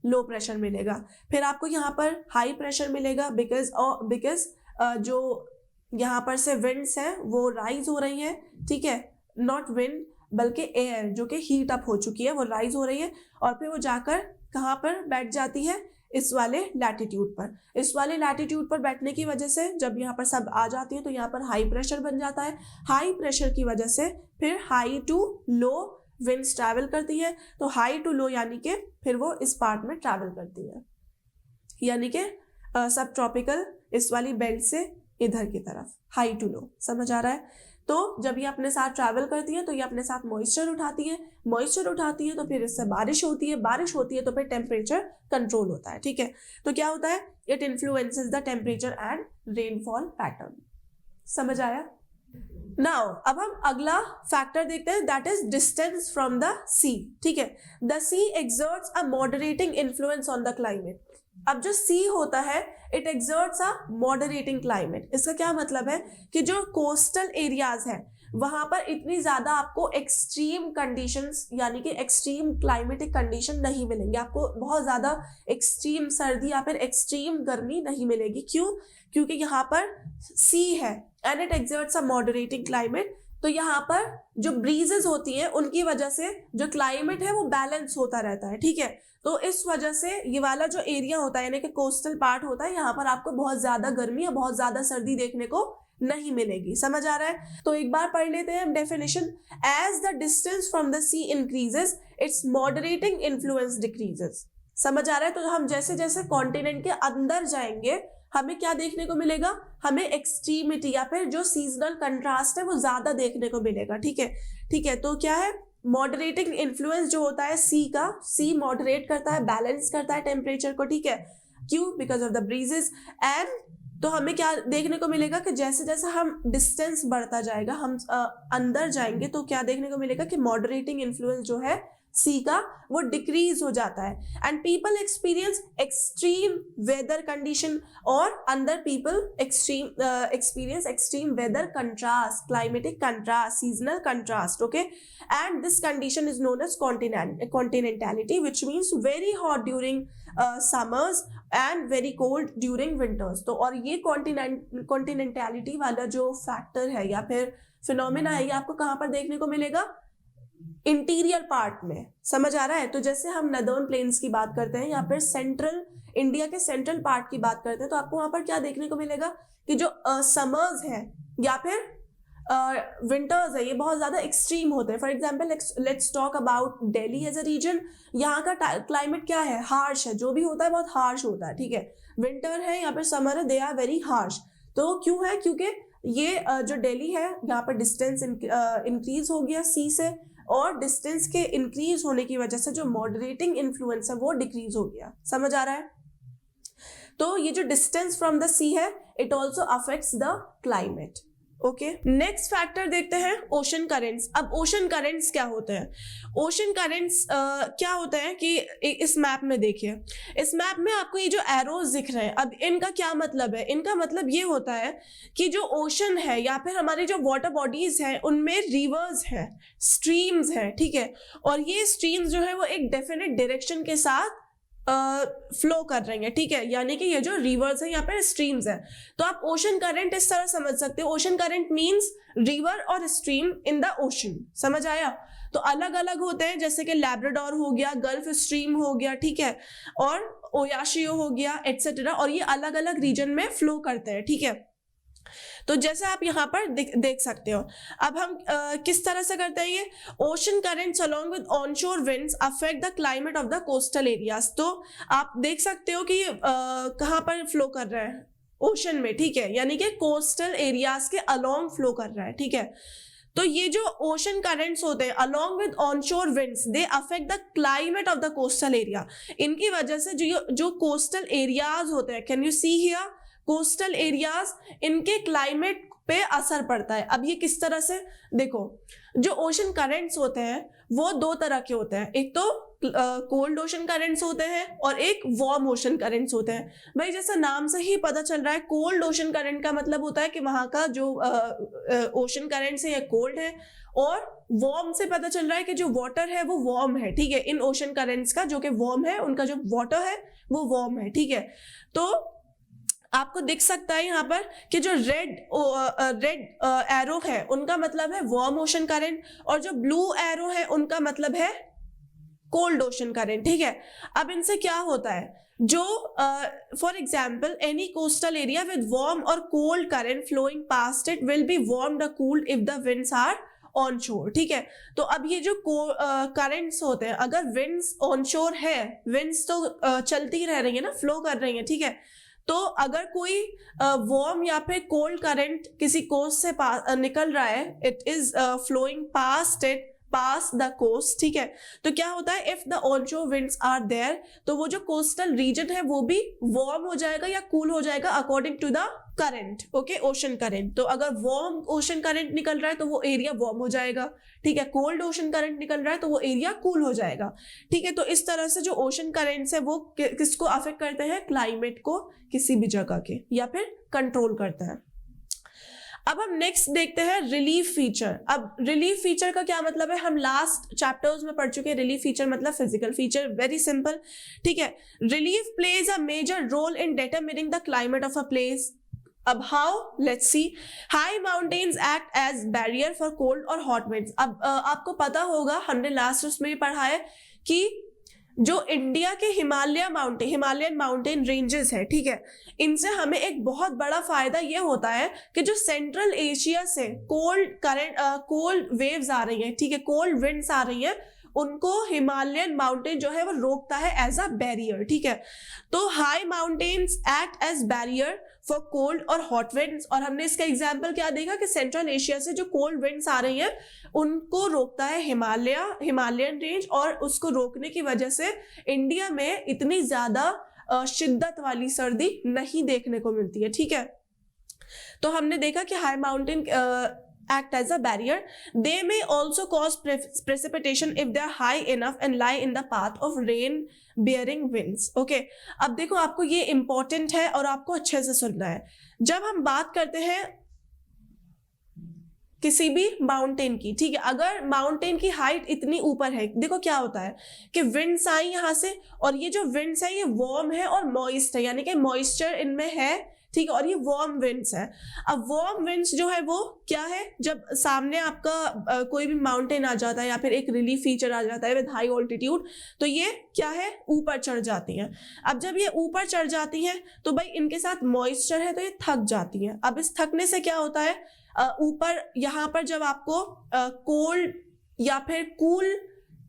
लो प्रेशर मिलेगा। फिर आपको यहाँ पर हाई प्रेशर मिलेगा बिकॉज जो यहाँ पर से विंड्स हैं वो राइज हो रही हैं, ठीक है। नॉट विंड बल्कि एयर जो कि हीट अप हो चुकी है, वो राइज हो रही है, और फिर वो जाकर कहाँ पर बैठ जाती है? इस वाले लैटिट्यूड पर। इस वाले लैटिट्यूड पर बैठने की वजह से जब यहाँ पर सब आ जाती है तो यहाँ पर हाई प्रेशर बन जाता है। हाई प्रेशर की वजह से फिर high to low winds travel करती है। तो हाई टू लो यानी कि फिर वो इस पार्ट में ट्रैवल करती है, यानी कि सब ट्रॉपिकल इस वाली बेल्ट से इधर की तरफ, हाई टू लो। समझ आ रहा है? तो जब ये अपने साथ ट्रैवल करती है तो ये अपने साथ मॉइस्चर उठाती है, मॉइस्चर उठाती है तो फिर इससे बारिश होती है, बारिश होती है तो फिर टेम्परेचर कंट्रोल होता है, ठीक है। तो क्या होता है? It influences the temperature and rainfall pattern. समझ आया? नाउ अब हम अगला फैक्टर देखते हैं, that is distance from the sea, ठीक है। The sea exerts a moderating influence on the climate. अब जो सी होता है, it exerts a moderating climate. इसका क्या मतलब है कि जो कोस्टल एरियाज हैं वहां पर इतनी ज्यादा आपको एक्सट्रीम कंडीशंस यानी कि एक्सट्रीम क्लाइमेटिक कंडीशन नहीं मिलेंगे, आपको बहुत ज्यादा एक्सट्रीम सर्दी या फिर एक्सट्रीम गर्मी नहीं मिलेगी। क्यों? क्योंकि यहाँ पर सी है and it exerts a moderating climate. तो यहाँ पर जो ब्रीजेस होती हैं उनकी वजह से जो क्लाइमेट है वो बैलेंस होता रहता है, ठीक है। तो इस वजह से ये वाला जो एरिया होता है यानी कि कोस्टल पार्ट होता है, यहाँ पर आपको बहुत ज्यादा गर्मी या बहुत ज्यादा सर्दी देखने को नहीं मिलेगी। समझ आ रहा है? तो एक बार पढ़ लेते हैं definition. As the distance from the sea increases, its moderating influence decreases. समझ आ रहा है? तो हम जैसे जैसे कॉन्टिनेंट के अंदर जाएंगे हमें क्या देखने को मिलेगा? हमें एक्सट्रीमिटी या फिर जो सीजनल कंट्रास्ट है वो ज्यादा देखने को मिलेगा, ठीक है। ठीक है, तो क्या है? मॉडरेटिंग इन्फ्लुएंस जो होता है सी का, सी मॉडरेट करता है, बैलेंस करता है टेम्परेचर को, ठीक है। क्यों? Because of the breezes. And तो हमें क्या देखने को मिलेगा कि जैसे जैसे हम डिस्टेंस बढ़ता जाएगा, हम अंदर जाएंगे, तो क्या देखने को मिलेगा कि मॉडरेटिंग इन्फ्लुएंस जो है सी का वो डिक्रीज हो जाता है। And people experience extreme weather condition, और अंदर people experience extreme weather contrast, climatic contrast, seasonal contrast, okay. And this condition is known as continentality, which means very hot during summers and very cold during winters. तो और ये कॉन्टिनेंटैलिटी वाला जो factor है या फिर फिनोमेना है, ये आपको कहाँ पर देखने को मिलेगा? इंटीरियर पार्ट में। समझ आ रहा है? तो जैसे हम नदर्न प्लेन्स की बात करते हैं या फिर सेंट्रल इंडिया के सेंट्रल पार्ट की बात करते हैं, तो आपको वहां पर क्या देखने को मिलेगा कि जो समर्स है या फिर विंटर्स है, ये बहुत ज्यादा एक्सट्रीम होते हैं। For example let's talk about Delhi as a region. यहाँ का क्लाइमेट क्या है? हार्श है, जो भी होता है बहुत हार्श होता है, ठीक है। विंटर है या फिर समर है, दे आर वेरी हार्श। तो क्यों है? क्योंकि ये जो दिल्ली है, यहाँ पर डिस्टेंस इंक्रीज हो गया सी से, और डिस्टेंस के इंक्रीज होने की वजह से जो मॉडरेटिंग इन्फ्लुएंस है वो डिक्रीज हो गया। समझ आ रहा है? तो ये जो डिस्टेंस फ्रॉम द सी है, it also affects the climate, okay. Next factor देखते हैं, ओशन करेंट्स। अब ओशन करेंट्स क्या होते हैं? ओशन करेंट्स क्या होते हैं कि इस मैप में देखिए, इस मैप में आपको ये जो एरोज दिख रहे हैं, अब इनका क्या मतलब है? इनका मतलब ये होता है कि जो ओशन है या फिर हमारी जो वाटर बॉडीज हैं, उनमें रिवर्स हैं, स्ट्रीम्स हैं, ठीक है। और ये स्ट्रीम्स जो है वो एक डेफिनेट डायरेक्शन के साथ फ्लो कर रही है, ठीक है। यानी कि ये जो रिवर्स है यहाँ पर स्ट्रीम्स है। तो आप ओशन करंट इस तरह समझ सकते हो, ओशन करंट मींस रिवर और स्ट्रीम इन द ओशन। समझ आया? तो अलग अलग होते हैं, जैसे कि लैब्राडोर हो गया, गल्फ स्ट्रीम हो गया, ठीक है, और ओयाशियो हो गया, एटसेट्रा, और ये अलग अलग रीजन में फ्लो करते हैं, ठीक है। तो जैसे आप यहाँ पर देख सकते हो। अब हम किस तरह से करते हैं ये? Ocean currents along with onshore winds affect the climate of the coastal areas. तो आप देख सकते हो कि ये कहाँ पर फ्लो कर रहा है? ओशन में, ठीक है, यानी कि कोस्टल एरियाज के अलोंग फ्लो कर रहा है, ठीक है। तो ये जो ओशन करेंट्स होते हैं along with onshore winds, they affect the climate of the coastal area. इनकी वजह से जो कोस्टल एरियाज होते हैं, can you see here, coastal areas, इनके क्लाइमेट पे असर पड़ता है। अब ये किस तरह से? देखो, जो ओशन करंट्स होते हैं वो दो तरह के होते हैं, एक तो कोल्ड ओशन करंट्स होते हैं और एक वार्म ओशन करंट्स होते हैं। भाई जैसा नाम से ही पता चल रहा है, कोल्ड ओशन करंट का मतलब होता है कि वहां का जो ओशन करंट्स है ये कोल्ड है, और वार्म से पता चल रहा है कि जो वाटर है वो वार्म है, ठीक है। इन ओशन करंट्स का जो कि वार्म है, उनका जो वाटर है वो वार्म है, ठीक है। तो आपको दिख सकता है यहाँ पर कि जो रेड एरो है उनका मतलब है वार्म ओशन करंट, और जो ब्लू एरो है उनका मतलब है कोल्ड ओशन करंट, ठीक है। अब इनसे क्या होता है? जो for example any coastal area with warm और cold current flowing past it will be warmed और cooled if the winds are onshore, ठीक है। तो अब ये जो करंट्स होते हैं, अगर विंड्स ऑन शोर है, विंड्स तो चलती रह रही है ना, फ्लो कर रही है, ठीक है। तो अगर कोई वार्म या फिर कोल्ड करंट किसी कोस्ट से निकल रहा है, it is flowing past the coast, ठीक है। तो क्या होता है? If the onshore winds are there, तो वो जो कोस्टल रीजन है वो भी वार्म हो जाएगा या कूल हो जाएगा according to the current, okay, ocean current. तो अगर वार्म ओशन करंट निकल रहा है तो वो एरिया वार्म हो जाएगा, ठीक है। कोल्ड ओशन करंट निकल रहा है तो वो एरिया कूल हो जाएगा, ठीक है। तो इस तरह से जो ओशन करंट्स है वो किसको अफेक्ट करते हैं? क्लाइमेट को किसी भी जगह के, या फिर कंट्रोल करते हैं। अब हम नेक्स्ट देखते हैं रिलीफ फीचर। अब रिलीफ फीचर का क्या मतलब है? हम लास्ट चैप्टर्स में पढ़ चुके हैं। रिलीफ फीचर मतलब फिजिकल फीचर, वेरी सिंपल, ठीक है। Relief plays a major role in determining the climate of a place. अब how? Let's see. High mountains act as barrier for cold और हॉट विंड्स। अब आपको पता होगा, हमने लास्ट उसमें भी पढ़ा है कि जो इंडिया के हिमालयन माउंटेन रेंजेस है, ठीक है, इनसे हमें एक बहुत बड़ा फायदा ये होता है कि जो सेंट्रल एशिया से कोल्ड वेव्स आ रही हैं, ठीक है, कोल्ड विंड्स आ रही हैं, उनको हिमालयन माउंटेन जो है वो रोकता है एज अ बैरियर, ठीक है। तो high mountains act as barrier for cold और हॉट विंड्स, और हमने इसका एग्जांपल क्या देखा कि सेंट्रल एशिया से जो कोल्ड विंड्स आ रही हैं उनको रोकता है हिमालयन रेंज, और उसको रोकने की वजह से इंडिया में इतनी ज्यादा शिद्दत वाली सर्दी नहीं देखने को मिलती है, ठीक है। तो हमने देखा कि high mountain act as a barrier. They may also cause precipitation if they are high enough and lie in the path of rain bearing winds. Okay, अब देखो आपको ये important है और आपको अच्छे से सुनना है। जब हम बात करते हैं किसी भी माउंटेन की, ठीक है, अगर माउंटेन की हाइट इतनी ऊपर है, देखो क्या होता है कि विंड्स आई यहाँ से, और ये जो विंड्स है ये वार्म है और मॉइस्ट है, यानी कि मॉइस्चर इनमें है, ठीक है, और ये वार्म विंड्स है। अब वार्म विंड्स जो है वो क्या है, जब सामने आपका कोई भी माउंटेन आ जाता है या फिर एक रिलीफ फीचर आ जाता है विद हाई ऑल्टीट्यूड, तो ये क्या है, ऊपर चढ़ जाती हैं। अब जब ये ऊपर चढ़ जाती हैं तो भाई इनके साथ मॉइस्चर है तो ये थक जाती हैं। अब इस थकने से क्या होता है, ऊपर यहाँ पर जब आपको कोल्ड या फिर कूल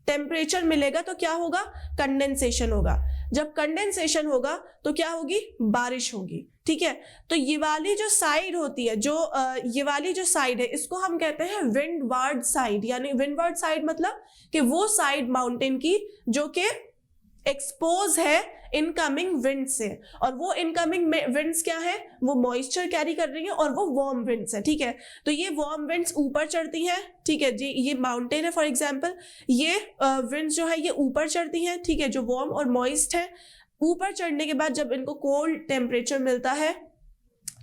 टेम्परेचर मिलेगा तो क्या होगा, कंडेंसेशन होगा। जब कंडेंसेशन होगा तो क्या होगी, बारिश होगी, ठीक है। तो ये वाली जो साइड होती है, जो ये वाली जो साइड है, इसको हम कहते हैं विंडवार्ड साइड। यानी विंडवार्ड साइड मतलब कि वो साइड माउंटेन की जो कि एक्सपोज है इनकमिंग विंड से, और वो इनकमिंग विंड्स क्या है, वो मॉइस्चर कैरी कर रही है और वो वार्म विंड्स है, ठीक है। तो ये वार्म विंड्स ऊपर चढ़ती हैं, ठीक है जी, ये माउंटेन है फॉर एग्जांपल, ये विंड्स जो है ये ऊपर चढ़ती हैं, ठीक है, जो वार्म और मॉइस्ट है। ऊपर चढ़ने के बाद जब इनको कोल्ड टेम्परेचर मिलता है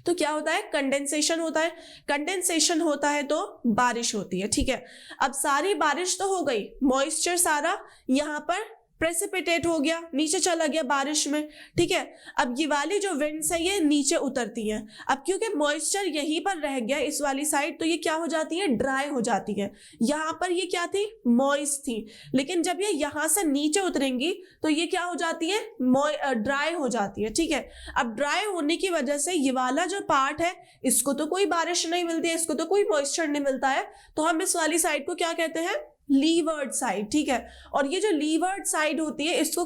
तो क्या होता है, कंडेंसेशन होता है। कंडेंसेशन होता है तो बारिश होती है, ठीक है। अब सारी बारिश तो हो गई, मॉइस्चर सारा यहाँ पर प्रेसिपिटेट हो गया, नीचे चला गया बारिश में, ठीक है। अब ये वाली जो विंड्स है ये नीचे उतरती हैं। अब क्योंकि मॉइस्चर यहीं पर रह गया इस वाली साइड, तो ये क्या हो जाती है, ड्राई हो जाती है। यहाँ पर ये क्या थी, मॉइस्ट थी, लेकिन जब ये यहाँ से नीचे उतरेंगी तो ये क्या हो जाती है, ड्राई हो जाती है, ठीक है। अब ड्राई होने की वजह से ये वाला जो पार्ट है इसको तो कोई बारिश नहीं मिलती है, इसको तो कोई मॉइस्चर नहीं मिलता है, तो हम इस वाली साइड को क्या कहते हैं, लीवर्ड साइड, ठीक है। और ये जो लीवर्ड साइड होती है इसको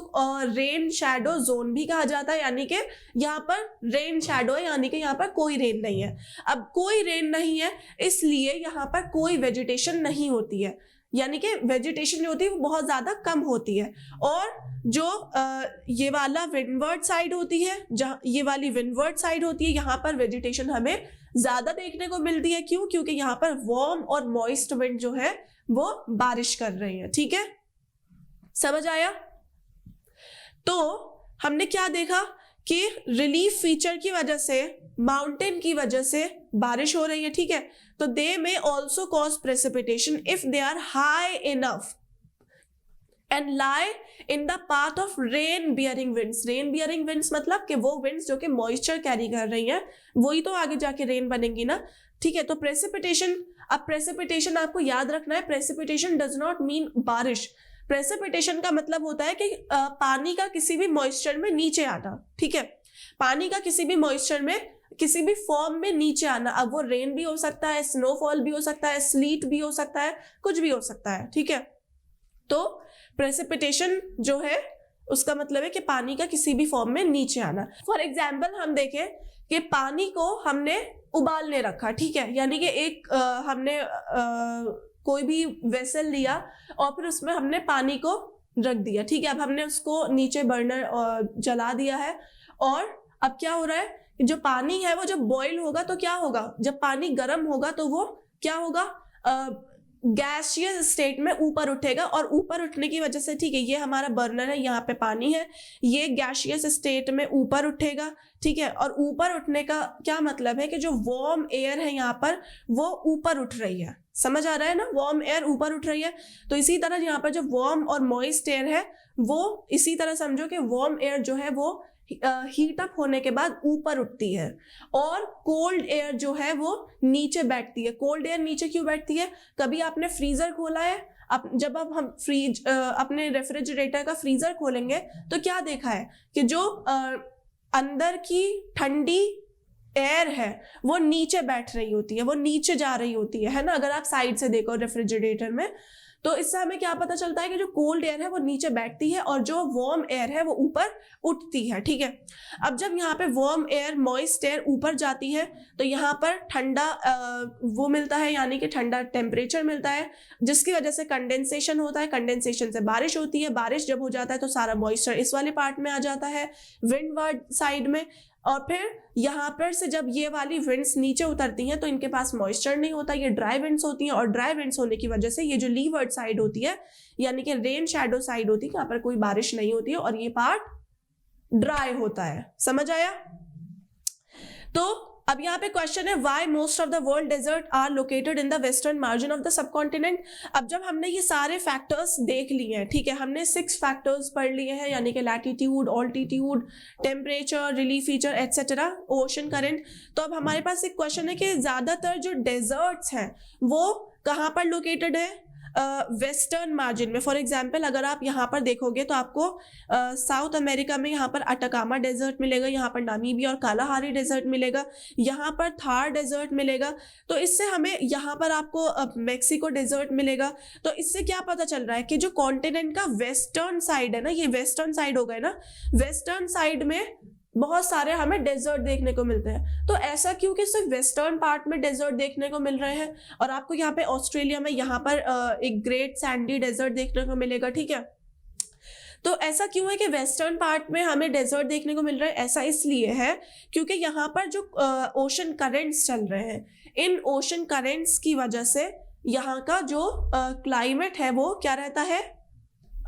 रेन शैडो जोन भी कहा जाता है, यानी कि यहाँ पर रेन शैडो है, यानी कि यहाँ पर कोई रेन नहीं है। अब कोई रेन नहीं है इसलिए यहाँ पर कोई वेजिटेशन नहीं होती है, यानी कि वेजिटेशन जो होती है वो बहुत ज्यादा कम होती है। और जो ये वाला विंडवर्ड साइड होती है, जहाँ ये वाली विंडवर्ड साइड होती है, यहाँ पर वेजिटेशन हमें ज्यादा देखने को मिलती है। क्यों, क्योंकि यहाँ पर वार्म और मॉइस्ट विंड जो है वो बारिश कर रही है, ठीक है, समझ आया। तो हमने क्या देखा कि रिलीफ फीचर की वजह से, माउंटेन की वजह से बारिश हो रही है, ठीक है। तो they may also cause precipitation if they are high enough and lie in the path of rain bearing winds. Rain bearing winds मतलब कि वो विंड्स जो कि मॉइस्चर कैरी कर रही हैं, वही तो आगे जाके रेन बनेंगी ना, ठीक है। तो प्रेसिपिटेशन, अब प्रेसिपिटेशन आपको याद रखना है, प्रेसिपिटेशन डज नॉट मीन बारिश। प्रेसिपिटेशन का मतलब होता है कि पानी का किसी भी मॉइस्चर में नीचे आना, ठीक है, पानी का किसी भी मॉइस्चर में किसी भी फॉर्म में नीचे आना। अब वो रेन भी हो सकता है, स्नोफॉल भी हो सकता है, स्लीट भी हो सकता है, कुछ भी हो सकता है, ठीक है। तो प्रेसिपिटेशन जो है उसका मतलब है कि पानी का किसी भी फॉर्म में नीचे आना। फॉर एग्जाम्पल हम देखें कि पानी को हमने उबालने रखा, ठीक है, यानी कि एक हमने कोई भी वेसल लिया और फिर उसमें हमने पानी को रख दिया, ठीक है। अब हमने उसको नीचे बर्नर जला दिया है, और अब क्या हो रहा है, जो पानी है वो जब बॉईल होगा तो क्या होगा, जब पानी गर्म होगा तो वो क्या होगा, गैसियस स्टेट में ऊपर उठेगा, और ऊपर उठने की वजह से, ठीक है, ये हमारा बर्नर है, यहाँ पे पानी है, ये गैसियस स्टेट में ऊपर उठेगा, ठीक है। और ऊपर उठने का क्या मतलब है कि जो वार्म एयर है यहाँ पर वो ऊपर उठ रही है, समझ आ रहा है ना, वार्म एयर ऊपर उठ रही है। तो इसी तरह यहाँ पर जो वार्म और मॉइस्ट एयर है वो इसी तरह समझो कि वार्म एयर जो है वो हीट अप होने के बाद ऊपर उठती है, और कोल्ड एयर जो है वो नीचे बैठती है। कोल्ड एयर नीचे क्यों बैठती है, कभी आपने फ्रीजर खोला है, जब अब हम अपने रेफ्रिजरेटर का फ्रीजर खोलेंगे तो क्या देखा है कि जो अंदर की ठंडी एयर है वो नीचे बैठ रही होती है, वो नीचे जा रही होती है ना। अगर आप साइड से देखो रेफ्रिजरेटर में तो इससे हमें क्या पता चलता है कि जो कोल्ड एयर है वो नीचे बैठती है और जो वार्म एयर है वो ऊपर उठती है, ठीक है। अब जब यहाँ पे वार्म एयर, मॉइस्ट एयर ऊपर जाती है तो यहाँ पर ठंडा वो मिलता है, यानी कि ठंडा टेम्परेचर मिलता है, जिसकी वजह से कंडेंसेशन होता है, कंडेंसेशन से बारिश होती है, बारिश जब हो जाता है तो सारा मॉइस्चर इस वाले पार्ट में आ जाता है, विंडवर्ड साइड में, और फिर यहाँ पर से जब ये वाली विंड्स नीचे उतरती हैं तो इनके पास मॉइस्चर नहीं होता, ये ड्राई विंड्स होती हैं, और ड्राई विंड्स होने की वजह से ये जो लीवर्ड साइड होती है, यानी कि रेन शैडो साइड होती है, यहाँ पर कोई बारिश नहीं होती है और ये पार्ट ड्राई होता है। समझ आया? तो अब यहाँ पे क्वेश्चन है, why most of the world desert are located in the western margin of the subcontinent. अब जब हमने ये सारे फैक्टर्स देख लिए हैं, ठीक है, हमने 6 फैक्टर्स पढ़ लिए हैं, यानी कि latitude, altitude, temperature, relief feature etcetera, ocean current. तो अब हमारे पास एक क्वेश्चन है कि ज्यादातर जो डेजर्ट्स हैं वो कहाँ पर लोकेटेड है? वेस्टर्न मार्जिन में। फॉर एग्जाम्पल अगर आप यहाँ पर देखोगे तो आपको साउथ अमेरिका में यहाँ पर अटाकामा डेजर्ट मिलेगा, यहाँ पर नामीबिया और कालाहारी डेजर्ट मिलेगा, यहाँ पर थार डेजर्ट मिलेगा। तो इससे हमें यहाँ पर आपको मेक्सिको डेजर्ट मिलेगा। तो इससे क्या पता चल रहा है कि जो कॉन्टिनेंट का वेस्टर्न साइड है ना, ये वेस्टर्न साइड हो गए ना, वेस्टर्न साइड में बहुत सारे हमें डेजर्ट देखने को मिलते हैं। तो ऐसा क्यों कि सिर्फ वेस्टर्न पार्ट में डेजर्ट देखने को मिल रहे हैं? और आपको यहाँ पे ऑस्ट्रेलिया में यहाँ पर एक ग्रेट सैंडी डेजर्ट देखने को मिलेगा, ठीक है। तो ऐसा क्यों है कि वेस्टर्न पार्ट में हमें डेजर्ट देखने को मिल रहा है? ऐसा इसलिए है क्योंकि यहाँ पर जो ओशन करेंट्स चल रहे हैं, इन ओशन करेंट्स की वजह से यहाँ का जो क्लाइमेट है वो क्या रहता है?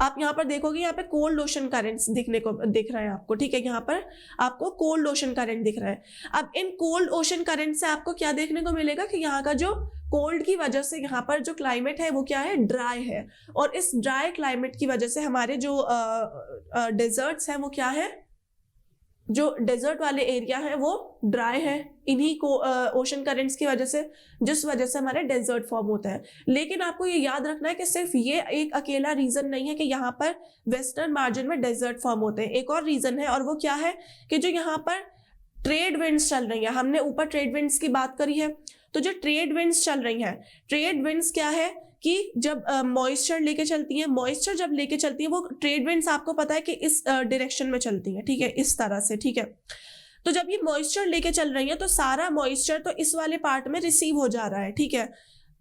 आप यहाँ पर देखोगे, यहाँ पे कोल्ड ओशन करंट्स दिख रहे हैं आपको, ठीक है, यहाँ पर आपको कोल्ड ओशन करंट दिख रहा है। अब इन कोल्ड ओशन करंट से आपको क्या देखने को मिलेगा कि यहाँ का जो कोल्ड की वजह से यहाँ पर जो क्लाइमेट है वो क्या है? ड्राई है। और इस ड्राई क्लाइमेट की वजह से हमारे जो डेजर्ट्स हैं वो क्या है? जो डेजर्ट वाले एरिया है वो ड्राई है, इन्हीं को ओशन करंट्स की वजह से, जिस वजह से हमारे डेजर्ट फॉर्म होता है। लेकिन आपको ये याद रखना है कि सिर्फ ये एक अकेला रीजन नहीं है कि यहाँ पर वेस्टर्न मार्जिन में डेजर्ट फॉर्म होते हैं। एक और रीजन है, और वो क्या है कि जो यहाँ पर ट्रेड विंड्स चल रही है, हमने ऊपर ट्रेड विंड्स की बात करी है, तो जो ट्रेड विंड्स चल रही हैं, ट्रेड विंड्स क्या है कि जब मॉइस्चर लेके चलती हैं, मॉइस्चर जब लेके चलती है वो ट्रेड विंड्स आपको पता है कि इस डायरेक्शन में चलती हैं, ठीक है, इस तरह से, ठीक है। तो जब ये मॉइस्चर लेके चल रही है तो सारा मॉइस्चर तो इस वाले पार्ट में रिसीव हो जा रहा है, ठीक है।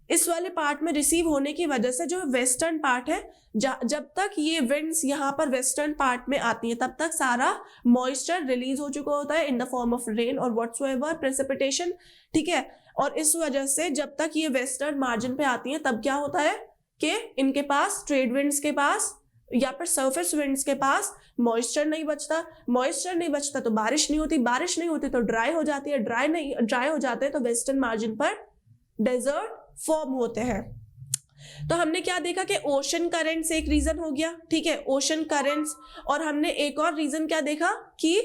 इस वाले पार्ट में रिसीव होने की वजह से जो वेस्टर्न पार्ट है, जब तक ये विंड्स यहाँ पर वेस्टर्न पार्ट में आती हैं तब तक सारा मॉइस्चर रिलीज हो चुका होता है in the form of rain और व्हाटसोएवर प्रेसिपिटेशन, ठीक है। और इस वजह से जब तक ये वेस्टर्न मार्जिन पे आती हैं तब क्या होता है कि इनके पास, ट्रेड विंड्स के पास या फिर सरफेस विंड्स के पास मॉइस्चर नहीं बचता, मॉइस्चर नहीं बचता तो बारिश नहीं होती, बारिश नहीं होती तो ड्राई हो जाती है, ड्राई हो जाते हैं तो वेस्टर्न मार्जिन पर डेजर्ट फॉर्म होते हैं। तो हमने क्या देखा कि ओशन करंट्स एक रीजन हो गया, ठीक है, ओशन करंट्स। और हमने एक और रीजन क्या देखा कि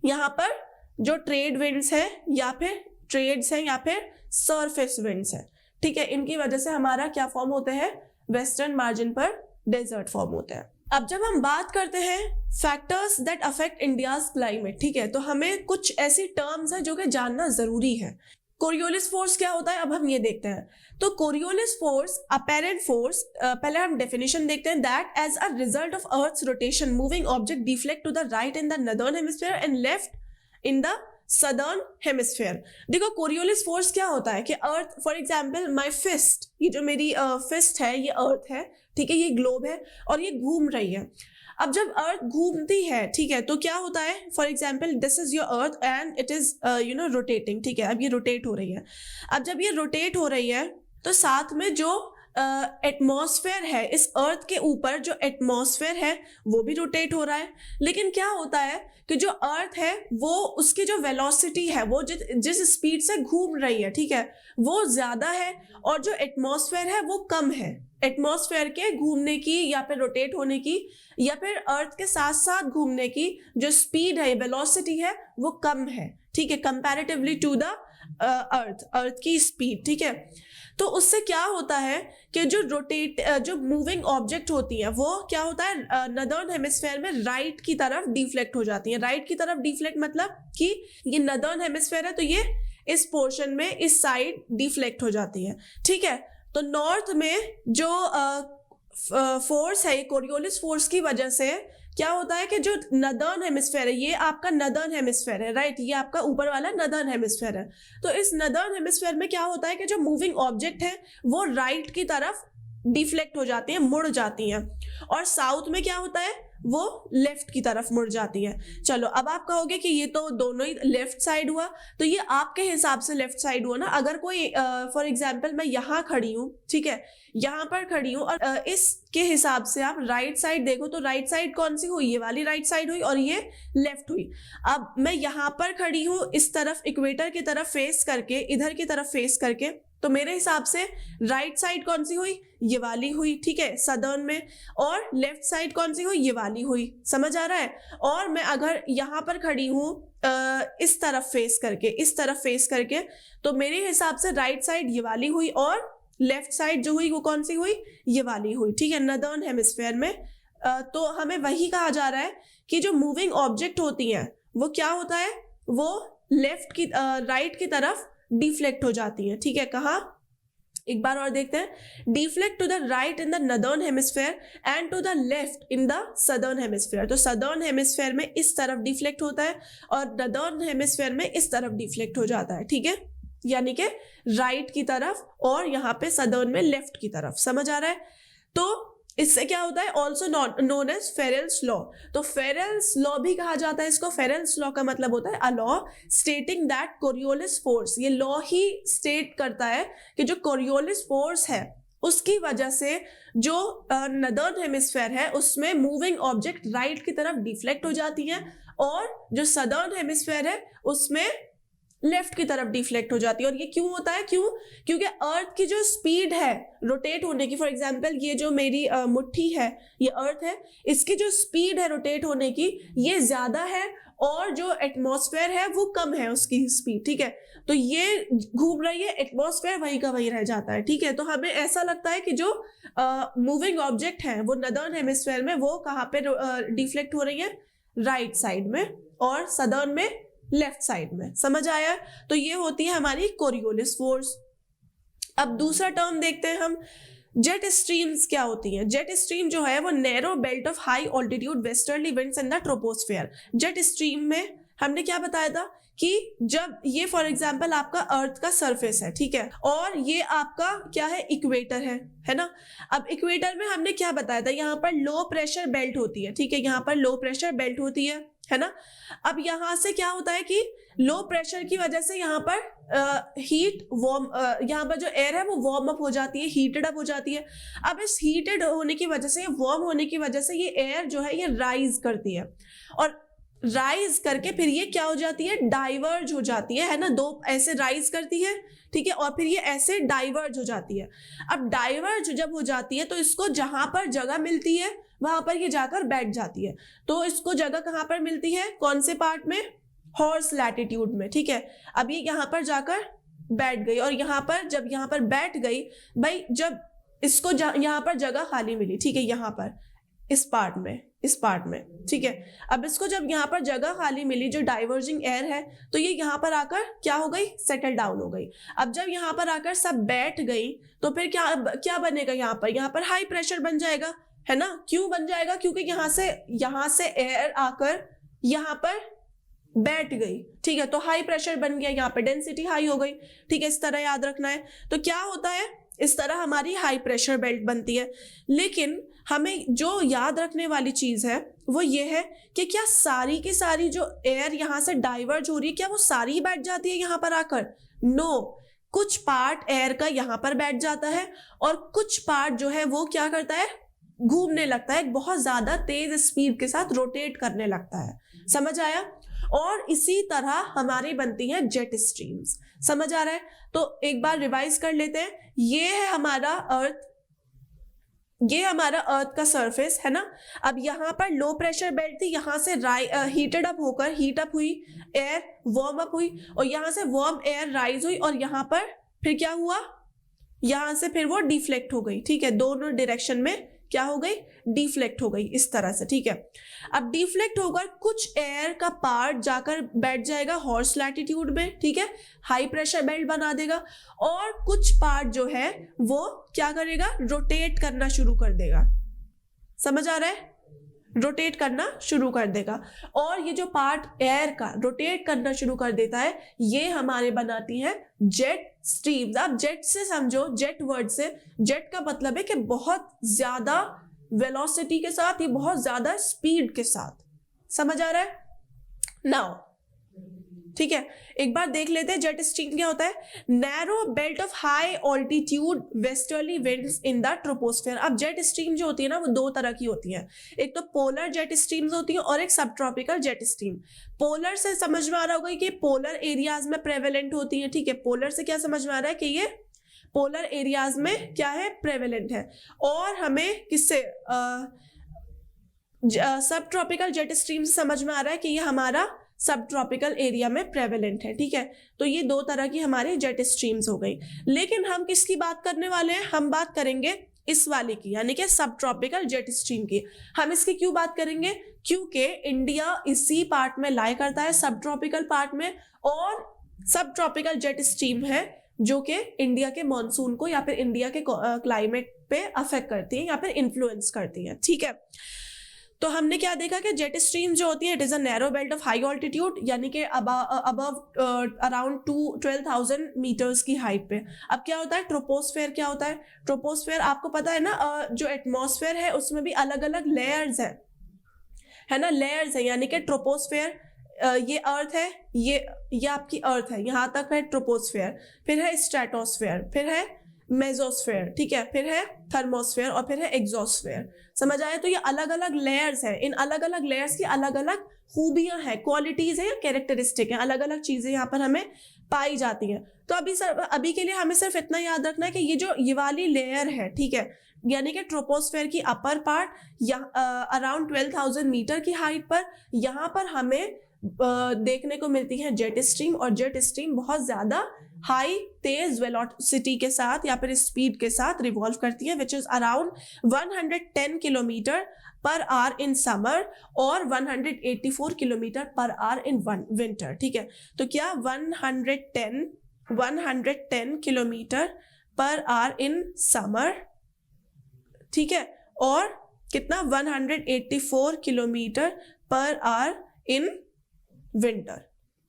यहाँ पर जो ट्रेड विंड्स है या फिर ट्रेड्स हैं या फिर सरफेस विंड्स है, ठीक है, इनकी वजह से हमारा क्या फॉर्म होते हैं? वेस्टर्न मार्जिन पर डेजर्ट फॉर्म होते हैं। अब जब हम बात करते हैं factors that affect India's climate, ठीक है, तो हमें कुछ ऐसी टर्म्स है जो कि जानना जरूरी है। कोरियोलिस फोर्स क्या होता है, अब हम ये देखते हैं। तो कोरियोलिस फोर्स, अपेरेंट फोर्स, पहले हम डेफिनेशन देखते हैं, that as a result of earth's rotation moving object deflect to the right in the northern hemisphere and left in the southern hemisphere. देखो कोरियोलिस फोर्स क्या होता है कि earth, for example my fist, ये जो मेरी फिस्ट है ये अर्थ है, ठीक है, ये ग्लोब है और ये घूम रही है। अब जब अर्थ घूमती है, ठीक है, तो क्या होता है, for example this is your earth and it is rotating, ठीक है, अब ये रोटेट हो रही है। अब जब ये रोटेट हो रही है तो साथ में जो एटमॉस्फेयर है, इस अर्थ के ऊपर जो एटमॉस्फेयर है वो भी रोटेट हो रहा है। लेकिन क्या होता है कि जो अर्थ है वो, उसकी जो वेलोसिटी है, वो जिस स्पीड से घूम रही है, ठीक है, वो ज्यादा है और जो एटमॉस्फेयर है वो कम है। एटमॉस्फेयर के घूमने की या फिर रोटेट होने की या फिर अर्थ के साथ साथ घूमने की जो स्पीड है, वेलोसिटी है, वो कम है, ठीक है, कंपैरेटिवली टू द अर्थ की स्पीड, ठीक है। तो उससे क्या होता है कि जो मूविंग ऑब्जेक्ट होती है वो क्या होता है, नदर्न हेमिस्फेयर में राइट की तरफ डिफ्लेक्ट हो जाती है। राइट की तरफ डिफ्लेक्ट मतलब कि ये नदर्न हेमिस्फेयर है तो ये इस पोर्शन में इस साइड डिफ्लेक्ट हो जाती है, ठीक है। तो नॉर्थ में जो फोर्स है, कोरियोलिस फोर्स की वजह से क्या होता है कि जो नदर्न हेमिस्फेयर है, ये आपका नदर्न हेमिस्फेयर है, राइट, ये आपका ऊपर वाला नदर्न हेमिस्फेयर है। तो इस नदर्न हेमिस्फेयर में क्या होता है कि जो मूविंग ऑब्जेक्ट है वो राइट की तरफ डिफ्लेक्ट हो जाती हैं, मुड़ जाती हैं, और साउथ में क्या होता है, वो लेफ्ट की तरफ मुड़ जाती है। चलो अब आप कहोगे कि ये तो दोनों ही लेफ्ट साइड हुआ, तो ये आपके हिसाब से लेफ्ट साइड हुआ ना। अगर कोई फॉर एग्जांपल मैं यहाँ खड़ी हूँ, ठीक है, यहाँ पर खड़ी हूँ, और इसके हिसाब से आप राइट साइड देखो तो राइट साइड कौन सी हुई, ये वाली राइट साइड हुई, और ये लेफ्ट हुई। अब मैं यहाँ पर खड़ी हूँ इस तरफ, इक्वेटर की तरफ फेस करके, इधर की तरफ फेस करके, तो मेरे हिसाब से राइट साइड कौन सी हुई, ये वाली हुई, ठीक है, सदर्न में, और लेफ्ट साइड कौन सी हुई, ये वाली हुई। समझ आ रहा है। और मैं अगर यहाँ पर खड़ी हूँ इस तरफ फेस करके, इस तरफ फेस करके, तो मेरे हिसाब से राइट साइड ये वाली हुई, और लेफ्ट साइड जो हुई वो कौन सी हुई, ये वाली हुई, ठीक है, नदर्न हेमिस्फेयर में। तो हमें वही कहा जा रहा है कि जो मूविंग ऑब्जेक्ट होती हैं वो क्या होता है, वो लेफ्ट की राइट की तरफ डिफ्लेक्ट हो जाती है, ठीक है। कहा, एक बार और देखते हैं, deflect to the right in the northern hemisphere and to the left in the southern hemisphere. तो सदर्न हेमिस्फेयर में इस तरफ डिफ्लेक्ट होता है और नदर्न हेमिस्फेयर में इस तरफ डिफ्लेक्ट हो जाता है, ठीक है, यानी कि राइट की तरफ और यहाँ पे सदर्न में लेफ्ट की तरफ। समझ आ रहा है। तो इससे क्या होता है, ऑल्सो नोन एज फेरेल्स लॉ। तो फेरेल्स लॉ भी कहा जाता है इसको। फेरेल्स लॉ का मतलब होता है a law stating that Coriolis force, ये लॉ ही स्टेट करता है कि जो कोरियोलिस फोर्स है उसकी वजह से जो नदर्न हेमिस्फेयर है उसमें मूविंग ऑब्जेक्ट राइट की तरफ डिफ्लेक्ट हो जाती है, और जो सदर्न हेमिस्फेयर है उसमें लेफ्ट की तरफ डिफ्लेक्ट हो जाती है। और ये क्यों होता है, क्योंकि अर्थ की जो स्पीड है रोटेट होने की, फॉर एग्जांपल ये जो मेरी मुट्ठी है, ये अर्थ है, इसकी जो स्पीड है रोटेट होने की ये ज्यादा है, और जो एटमॉस्फेयर है वो कम है उसकी स्पीड, ठीक है। तो ये घूम रही है, एटमॉस्फेयर वहीं का वहीं रह जाता है, ठीक है। तो हमें ऐसा लगता है कि जो मूविंग ऑब्जेक्ट है वो नदर्न हेमिस्फेयर में वो कहाँ पे डिफ्लेक्ट हो रही है, राइट साइड में, और सदर्न में लेफ्ट साइड में। समझ आया। तो ये होती है हमारी कोरियोलिस फोर्स। अब दूसरा टर्म देखते हैं हम, जेट स्ट्रीम्स क्या होती हैं। जेट स्ट्रीम जो है वो narrow belt of high altitude westerly winds in the troposphere. Jet stream में हमने क्या बताया था कि जब ये फॉर एग्जांपल आपका अर्थ का सरफेस है, ठीक है, और ये आपका क्या है, इक्वेटर है ना। अब इक्वेटर में हमने क्या बताया था, यहाँ पर लो प्रेशर बेल्ट होती है, ठीक है, यहाँ पर लो प्रेशर बेल्ट होती है ना। अब यहाँ से क्या होता है कि लो प्रेशर की वजह से यहाँ पर हीट वार्म, यहाँ पर जो एयर है वो वार्म अप हो जाती है, हीटेड अप हो जाती है। अब इस हीटेड होने की वजह से, वार्म होने की वजह से ये एयर जो है ये राइज करती है, और राइज करके फिर ये क्या हो जाती है, डाइवर्ज हो जाती है ना। दो ऐसे राइज करती है, ठीक है, और फिर ये ऐसे डाइवर्ज हो जाती है। अब डाइवर्ज जब हो जाती है तो इसको जहां पर जगह मिलती है वहां पर ये जाकर बैठ जाती है। तो इसको जगह कहां पर मिलती है, कौन से पार्ट में, हॉर्स लैटिट्यूड में, ठीक है। अब ये यहाँ पर जाकर बैठ गई, और यहाँ पर जब यहाँ पर बैठ गई, भाई जब इसको यहाँ पर जगह खाली मिली, ठीक है, यहाँ पर इस पार्ट में, ठीक है। अब इसको जब यहाँ पर जगह खाली मिली, जो डाइवर्जिंग एयर है, तो ये यहाँ पर आकर क्या हो गई, सेटल डाउन हो गई। अब जब यहाँ पर आकर सब बैठ गई तो फिर क्या बनेगा, यहाँ पर हाई प्रेशर बन जाएगा, है ना। क्यों बन जाएगा, क्योंकि यहाँ से एयर आकर यहाँ पर बैठ गई, ठीक है, तो हाई प्रेशर बन गया, यहाँ पे डेंसिटी हाई हो गई, ठीक है। इस तरह याद रखना है। तो क्या होता है, इस तरह हमारी हाई प्रेशर बेल्ट बनती है। लेकिन हमें जो याद रखने वाली चीज है वो ये है कि क्या सारी की सारी जो एयर यहाँ से डाइवर्ज हो रही है, क्या वो सारी बैठ जाती है यहाँ पर आकर, नो, कुछ पार्ट एयर का यहाँ पर बैठ जाता है, और कुछ पार्ट जो है वो क्या करता है, घूमने लगता है, बहुत ज्यादा तेज स्पीड के साथ रोटेट करने लगता है। समझ आया। और इसी तरह हमारी बनती है जेट स्ट्रीम्स। समझ आ रहा है। तो एक बार रिवाइज कर लेते हैं। ये है हमारा अर्थ, ये हमारा अर्थ का सरफेस है ना। अब यहाँ पर लो प्रेशर बेल्ट थी, यहाँ से हीटेड अप होकर हीट अप हुई, एयर वार्म अप हुई, और यहाँ से वार्म एयर राइज हुई, और यहाँ पर फिर क्या हुआ, यहाँ से फिर वो डिफ्लेक्ट हो गई, ठीक है, दोनों डायरेक्शन में क्या हो गई, डिफ्लेक्ट हो गई इस तरह से, ठीक है। अब डिफ्लेक्ट होकर कुछ एयर का पार्ट जाकर बैठ जाएगा हॉर्स लैटिट्यूड में, ठीक है, हाई प्रेशर बेल्ट बना देगा, और कुछ पार्ट जो है वो क्या करेगा, रोटेट करना शुरू कर देगा। समझ आ रहा है, रोटेट करना शुरू कर देगा। और ये जो पार्ट एयर का रोटेट करना शुरू कर देता है, ये हमारे बनाती है जेट स्ट्रीम्स। आप जेट से समझो, जेट वर्ड से, जेट का मतलब है कि बहुत ज्यादा वेलोसिटी के साथ, ये बहुत ज्यादा स्पीड के साथ। समझ आ रहा है नाउ, ठीक है। एक बार देख लेते हैं जेट स्ट्रीम क्या होता है। Narrow belt of high altitude westerly winds in the troposphere. अब जेट स्ट्रीम जो होती है ना, वो दो तरह की होती है, एक तो पोलर जेट स्ट्रीम्स होती है और एक सब ट्रॉपिकल जेट स्ट्रीम। पोलर से समझ में आ रहा होगा कि पोलर एरियाज में प्रेवेलेंट होती है, ठीक है। पोलर से क्या समझ में आ रहा है कि ये पोलर एरियाज में क्या है, प्रेवेलेंट है। और हमें किससे सब ट्रॉपिकल जेट स्ट्रीम से समझ में आ रहा है कि ये हमारा सब ट्रॉपिकल एरिया में प्रेवेलेंट है, ठीक है। तो ये दो तरह की हमारी जेट स्ट्रीम्स हो गई। लेकिन हम किसकी बात करने वाले हैं, हम बात करेंगे इस वाले की, यानी कि सब ट्रॉपिकल जेट स्ट्रीम की। हम इसकी क्यों बात करेंगे, क्योंकि इंडिया इसी पार्ट में लाई करता है, सब ट्रॉपिकल पार्ट में, और सब ट्रॉपिकल जेट स्ट्रीम है जो कि इंडिया के मॉनसून को या फिर इंडिया के क्लाइमेट पे अफेक्ट करती है या फिर इन्फ्लुएंस करती है, ठीक है। तो हमने क्या देखा कि जेट स्ट्रीम जो होती है, it is a narrow belt of high altitude, यानी कि अबव अराउंड 12,000 मीटर्स की हाइट पे। अब क्या होता है, ट्रोपोस्फेयर क्या होता है, ट्रोपोस्फेयर आपको पता है ना, जो एटमॉस्फेयर है उसमें भी अलग अलग लेयर्स है ना, लेयर्स है। यानी कि ट्रोपोस्फेयर, ये अर्थ है, ये आपकी अर्थ है, यहाँ तक है ट्रोपोस्फेयर, फिर है स्ट्रेटोस्फेयर, फिर है मेसोस्फेयर, ठीक है, फिर है थर्मोस्फेयर और फिर है एग्जोस्फेयर। समझ आया। तो ये अलग अलग लेयर्स हैं, इन अलग अलग लेयर्स की अलग अलग खूबियां हैं, क्वालिटीज हैं या कैरेक्टरिस्टिक हैं, अलग अलग चीजें यहाँ पर हमें पाई जाती हैं। तो अभी के लिए हमें सिर्फ इतना याद रखना है कि ये वाली लेयर है, ठीक है, यानी कि ट्रोपोस्फेयर की अपर पार्ट अराउंड 12,000 मीटर की हाइट पर, यहाँ पर हमें देखने को मिलती है जेट स्ट्रीम, और जेट स्ट्रीम बहुत ज्यादा हाई तेज वेलोसिटी के साथ या फिर स्पीड के साथ रिवॉल्व करती है, which is around 110 kilometre per hour in summer और 184 kilometre per hour in winter, ठीक है। तो क्या 110 kilometre per hour in summer, ठीक है, और कितना 184 kilometre per hour in winter.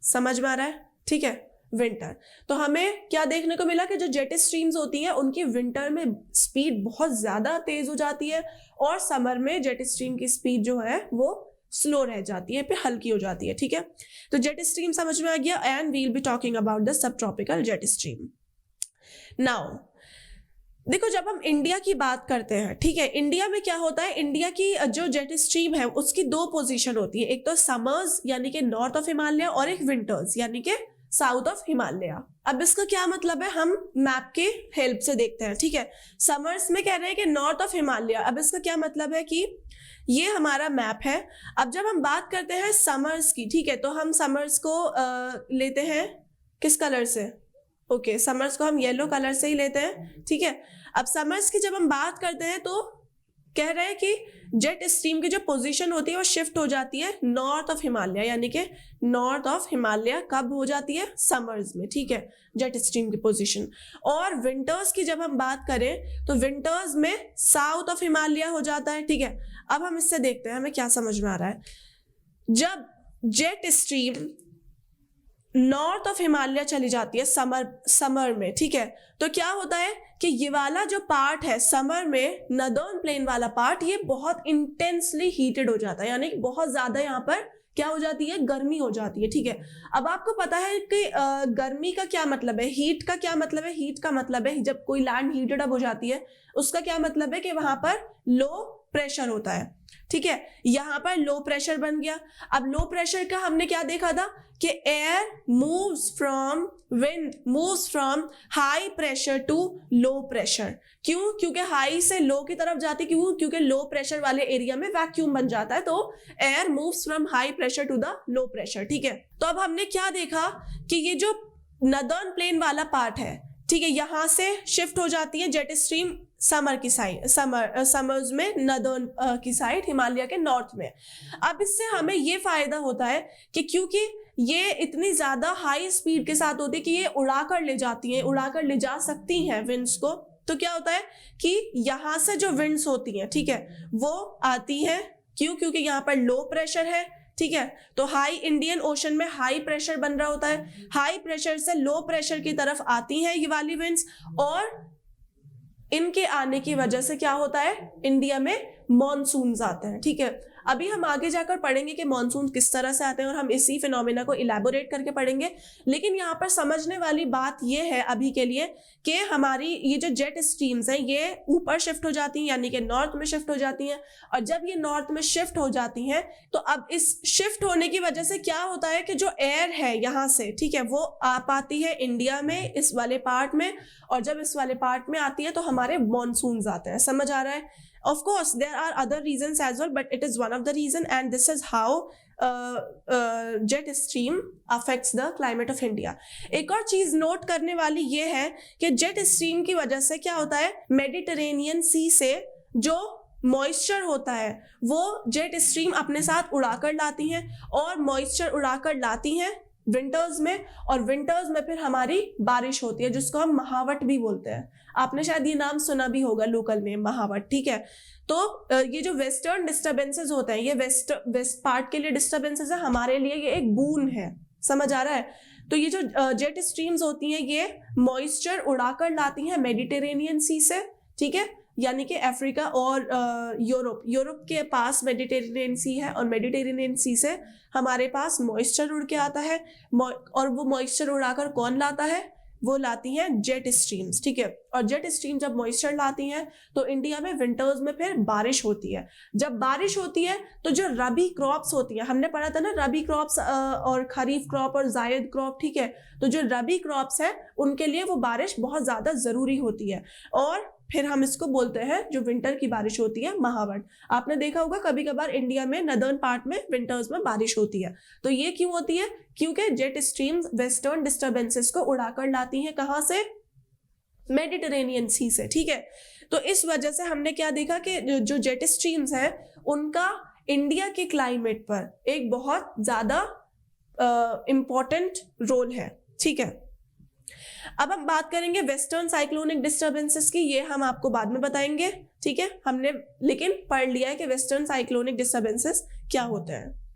समझ में आ रहा है, ठीक है, विंटर। तो हमें क्या देखने को मिला कि जो जेट स्ट्रीम्स होती हैं उनकी विंटर में स्पीड बहुत ज्यादा तेज हो जाती है, और समर में जेट स्ट्रीम की स्पीड जो है वो स्लो रह जाती है, फिर हल्की हो जाती है, ठीक है। तो जेट स्ट्रीम समझ में आ गया, and we will be talking about the subtropical jet stream. Now देखो, जब हम इंडिया की बात करते हैं, ठीक है, इंडिया में क्या होता है, इंडिया की जो जेट स्ट्रीम है उसकी दो पोजीशन होती है, एक तो समर्स यानी कि नॉर्थ ऑफ हिमालय, और एक विंटर्स यानी कि साउथ ऑफ हिमालय। अब इसका क्या मतलब है, हम मैप के हेल्प से देखते हैं, ठीक है। समर्स में कह रहे हैं कि नॉर्थ ऑफ हिमालय, अब इसका क्या मतलब है कि ये हमारा मैप है। अब जब हम बात करते हैं समर्स की, ठीक है, तो हम समर्स को लेते हैं किस कलर से, ओके, समर्स को हम येलो कलर से ही लेते हैं, ठीक है। अब समर्स की जब हम बात करते हैं तो कह रहे हैं कि जेट स्ट्रीम की जो पोजीशन होती है वो शिफ्ट हो जाती है नॉर्थ ऑफ हिमालय, यानी कि नॉर्थ ऑफ हिमालय कब हो जाती है, समर्स में, ठीक है, जेट स्ट्रीम की पोजीशन। और विंटर्स की जब हम बात करें तो विंटर्स में साउथ ऑफ हिमालय हो जाता है, ठीक है। अब हम इससे देखते हैं हमें क्या समझ में आ रहा है। जब jet stream north of Himalaya चली जाती है समर में, ठीक है, तो क्या होता है कि ये वाला जो पार्ट है समर में, नदर्न प्लेन वाला पार्ट, ये बहुत इंटेंसली हीटेड हो जाता है, यानी बहुत ज्यादा यहाँ पर क्या हो जाती है, गर्मी हो जाती है, ठीक है। अब आपको पता है कि गर्मी का क्या मतलब है, हीट का क्या मतलब है, हीट का मतलब है जब कोई लैंड हीटेड अप हो जाती है, उसका क्या मतलब है कि वहां पर लो प्रेशर होता है, ठीक है। यहाँ पर लो प्रेशर बन गया। अब लो प्रेशर का हमने क्या देखा था कि air wind moves from high pressure to low pressure. क्यों? क्योंकि हाई से लो की तरफ जाती, क्योंकि लो प्रेशर वाले एरिया में वैक्यूम बन जाता है, तो air moves from high pressure to the low pressure, ठीक है। तो अब हमने क्या देखा कि ये जो नदर्न प्लेन वाला पार्ट है, ठीक है, यहाँ से शिफ्ट हो जाती है जेट स्ट्रीम समर की साइड, समर्स में नदर्न की साइड, हिमालय के नॉर्थ में। अब इससे हमें ये फायदा होता है कि क्योंकि ये इतनी ज्यादा हाई स्पीड के साथ होती है कि ये उड़ा कर ले जाती हैं, उड़ा कर ले जा सकती हैं विंड्स को, तो क्या होता है कि यहाँ से जो विंड्स होती हैं, ठीक है, वो आती हैं, क्यों? क्योंकि यहाँ पर लो प्रेशर है, ठीक है, तो हाई इंडियन ओशन में हाई प्रेशर बन रहा होता है, हाई प्रेशर से लो प्रेशर की तरफ आती हैं ये वाली विंड्स, और इनके आने की वजह से क्या होता है, इंडिया में मॉनसून्स आते हैं। ठीक है, अभी हम आगे जाकर पढ़ेंगे कि मॉनसून किस तरह से आते हैं और हम इसी फिनोमेना को इलेबोरेट करके पढ़ेंगे, लेकिन यहाँ पर समझने वाली बात ये है अभी के लिए कि हमारी ये जो जेट स्ट्रीम्स हैं ये ऊपर शिफ्ट हो जाती हैं, यानी कि नॉर्थ में शिफ्ट हो जाती हैं, और जब ये नॉर्थ में शिफ्ट हो जाती हैं तो अब इस शिफ्ट होने की वजह से क्या होता है कि जो एयर है यहाँ से, ठीक है, वो आ पाती है इंडिया में इस वाले पार्ट में, और जब इस वाले पार्ट में आती है तो हमारे मॉनसून्स आते हैं। समझ आ रहा है? Of course, there are other reasons as well, but it is one of the reason, and this is how jet stream affects the climate of India. एक और चीज नोट करने वाली ये है कि जेट स्ट्रीम की वजह से क्या होता है, मेडिटेरेनियन सी से जो मॉइस्चर होता है वो जेट स्ट्रीम अपने साथ उड़ाकर लाती हैं, और मॉइस्चर उड़ाकर लाती हैं विंटर्स में, और विंटर्स में फिर हमारी बारिश होती है जिसको हम महावट भी बोलते हैं। आपने शायद ये नाम सुना भी होगा लोकल में, महावट। ठीक है, तो ये जो वेस्टर्न डिस्टर्बेंसेस होते हैं ये वेस्ट पार्ट के लिए डिस्टर्बेंसेस है, हमारे लिए ये एक बून है। समझ आ रहा है? तो ये जो जेट स्ट्रीम्स होती हैं ये मॉइस्चर उड़ाकर लाती हैं मेडिटेरेनियन सी से, ठीक है, यानी कि अफ्रीका और यूरोप के पास मेडिटेरेनियन सी है, और मेडिटेरेनियन सी से हमारे पास मॉइस्चर उड़ के आता है, और वो मॉइस्चर उड़ाकर कौन लाता है, वो लाती हैं जेट स्ट्रीम्स। ठीक है, और जेट स्ट्रीम जब मॉइस्चर लाती हैं तो इंडिया में विंटर्स में फिर बारिश होती है। जब बारिश होती है तो जो रबी क्रॉप्स होती हैं, हमने पढ़ा था ना रबी क्रॉप्स और खरीफ क्रॉप और जायद क्रॉप, ठीक है, तो जो रबी क्रॉप्स है उनके लिए वो बारिश बहुत ज्यादा जरूरी होती है, और फिर हम इसको बोलते हैं जो विंटर की बारिश होती है महावट। आपने देखा होगा कभी कभार इंडिया में नदर्न पार्ट में विंटर्स में बारिश होती है, तो ये क्यों होती है? क्योंकि जेट स्ट्रीम्स वेस्टर्न डिस्टर्बेंसेस को उड़ाकर लाती हैं, कहां से? मेडिटेरेनियन सी से। ठीक है, तो इस वजह से हमने क्या देखा कि जो जेट स्ट्रीम्स हैं उनका इंडिया के क्लाइमेट पर एक बहुत ज्यादा इंपॉर्टेंट रोल है। ठीक है, अब हम बात करेंगे वेस्टर्न साइक्लोनिक डिस्टर्बेंसेस की, ये हम आपको बाद में बताएंगे। ठीक है, हमने लेकिन पढ़ लिया है कि वेस्टर्न साइक्लोनिक डिस्टर्बेंसेस क्या होते हैं।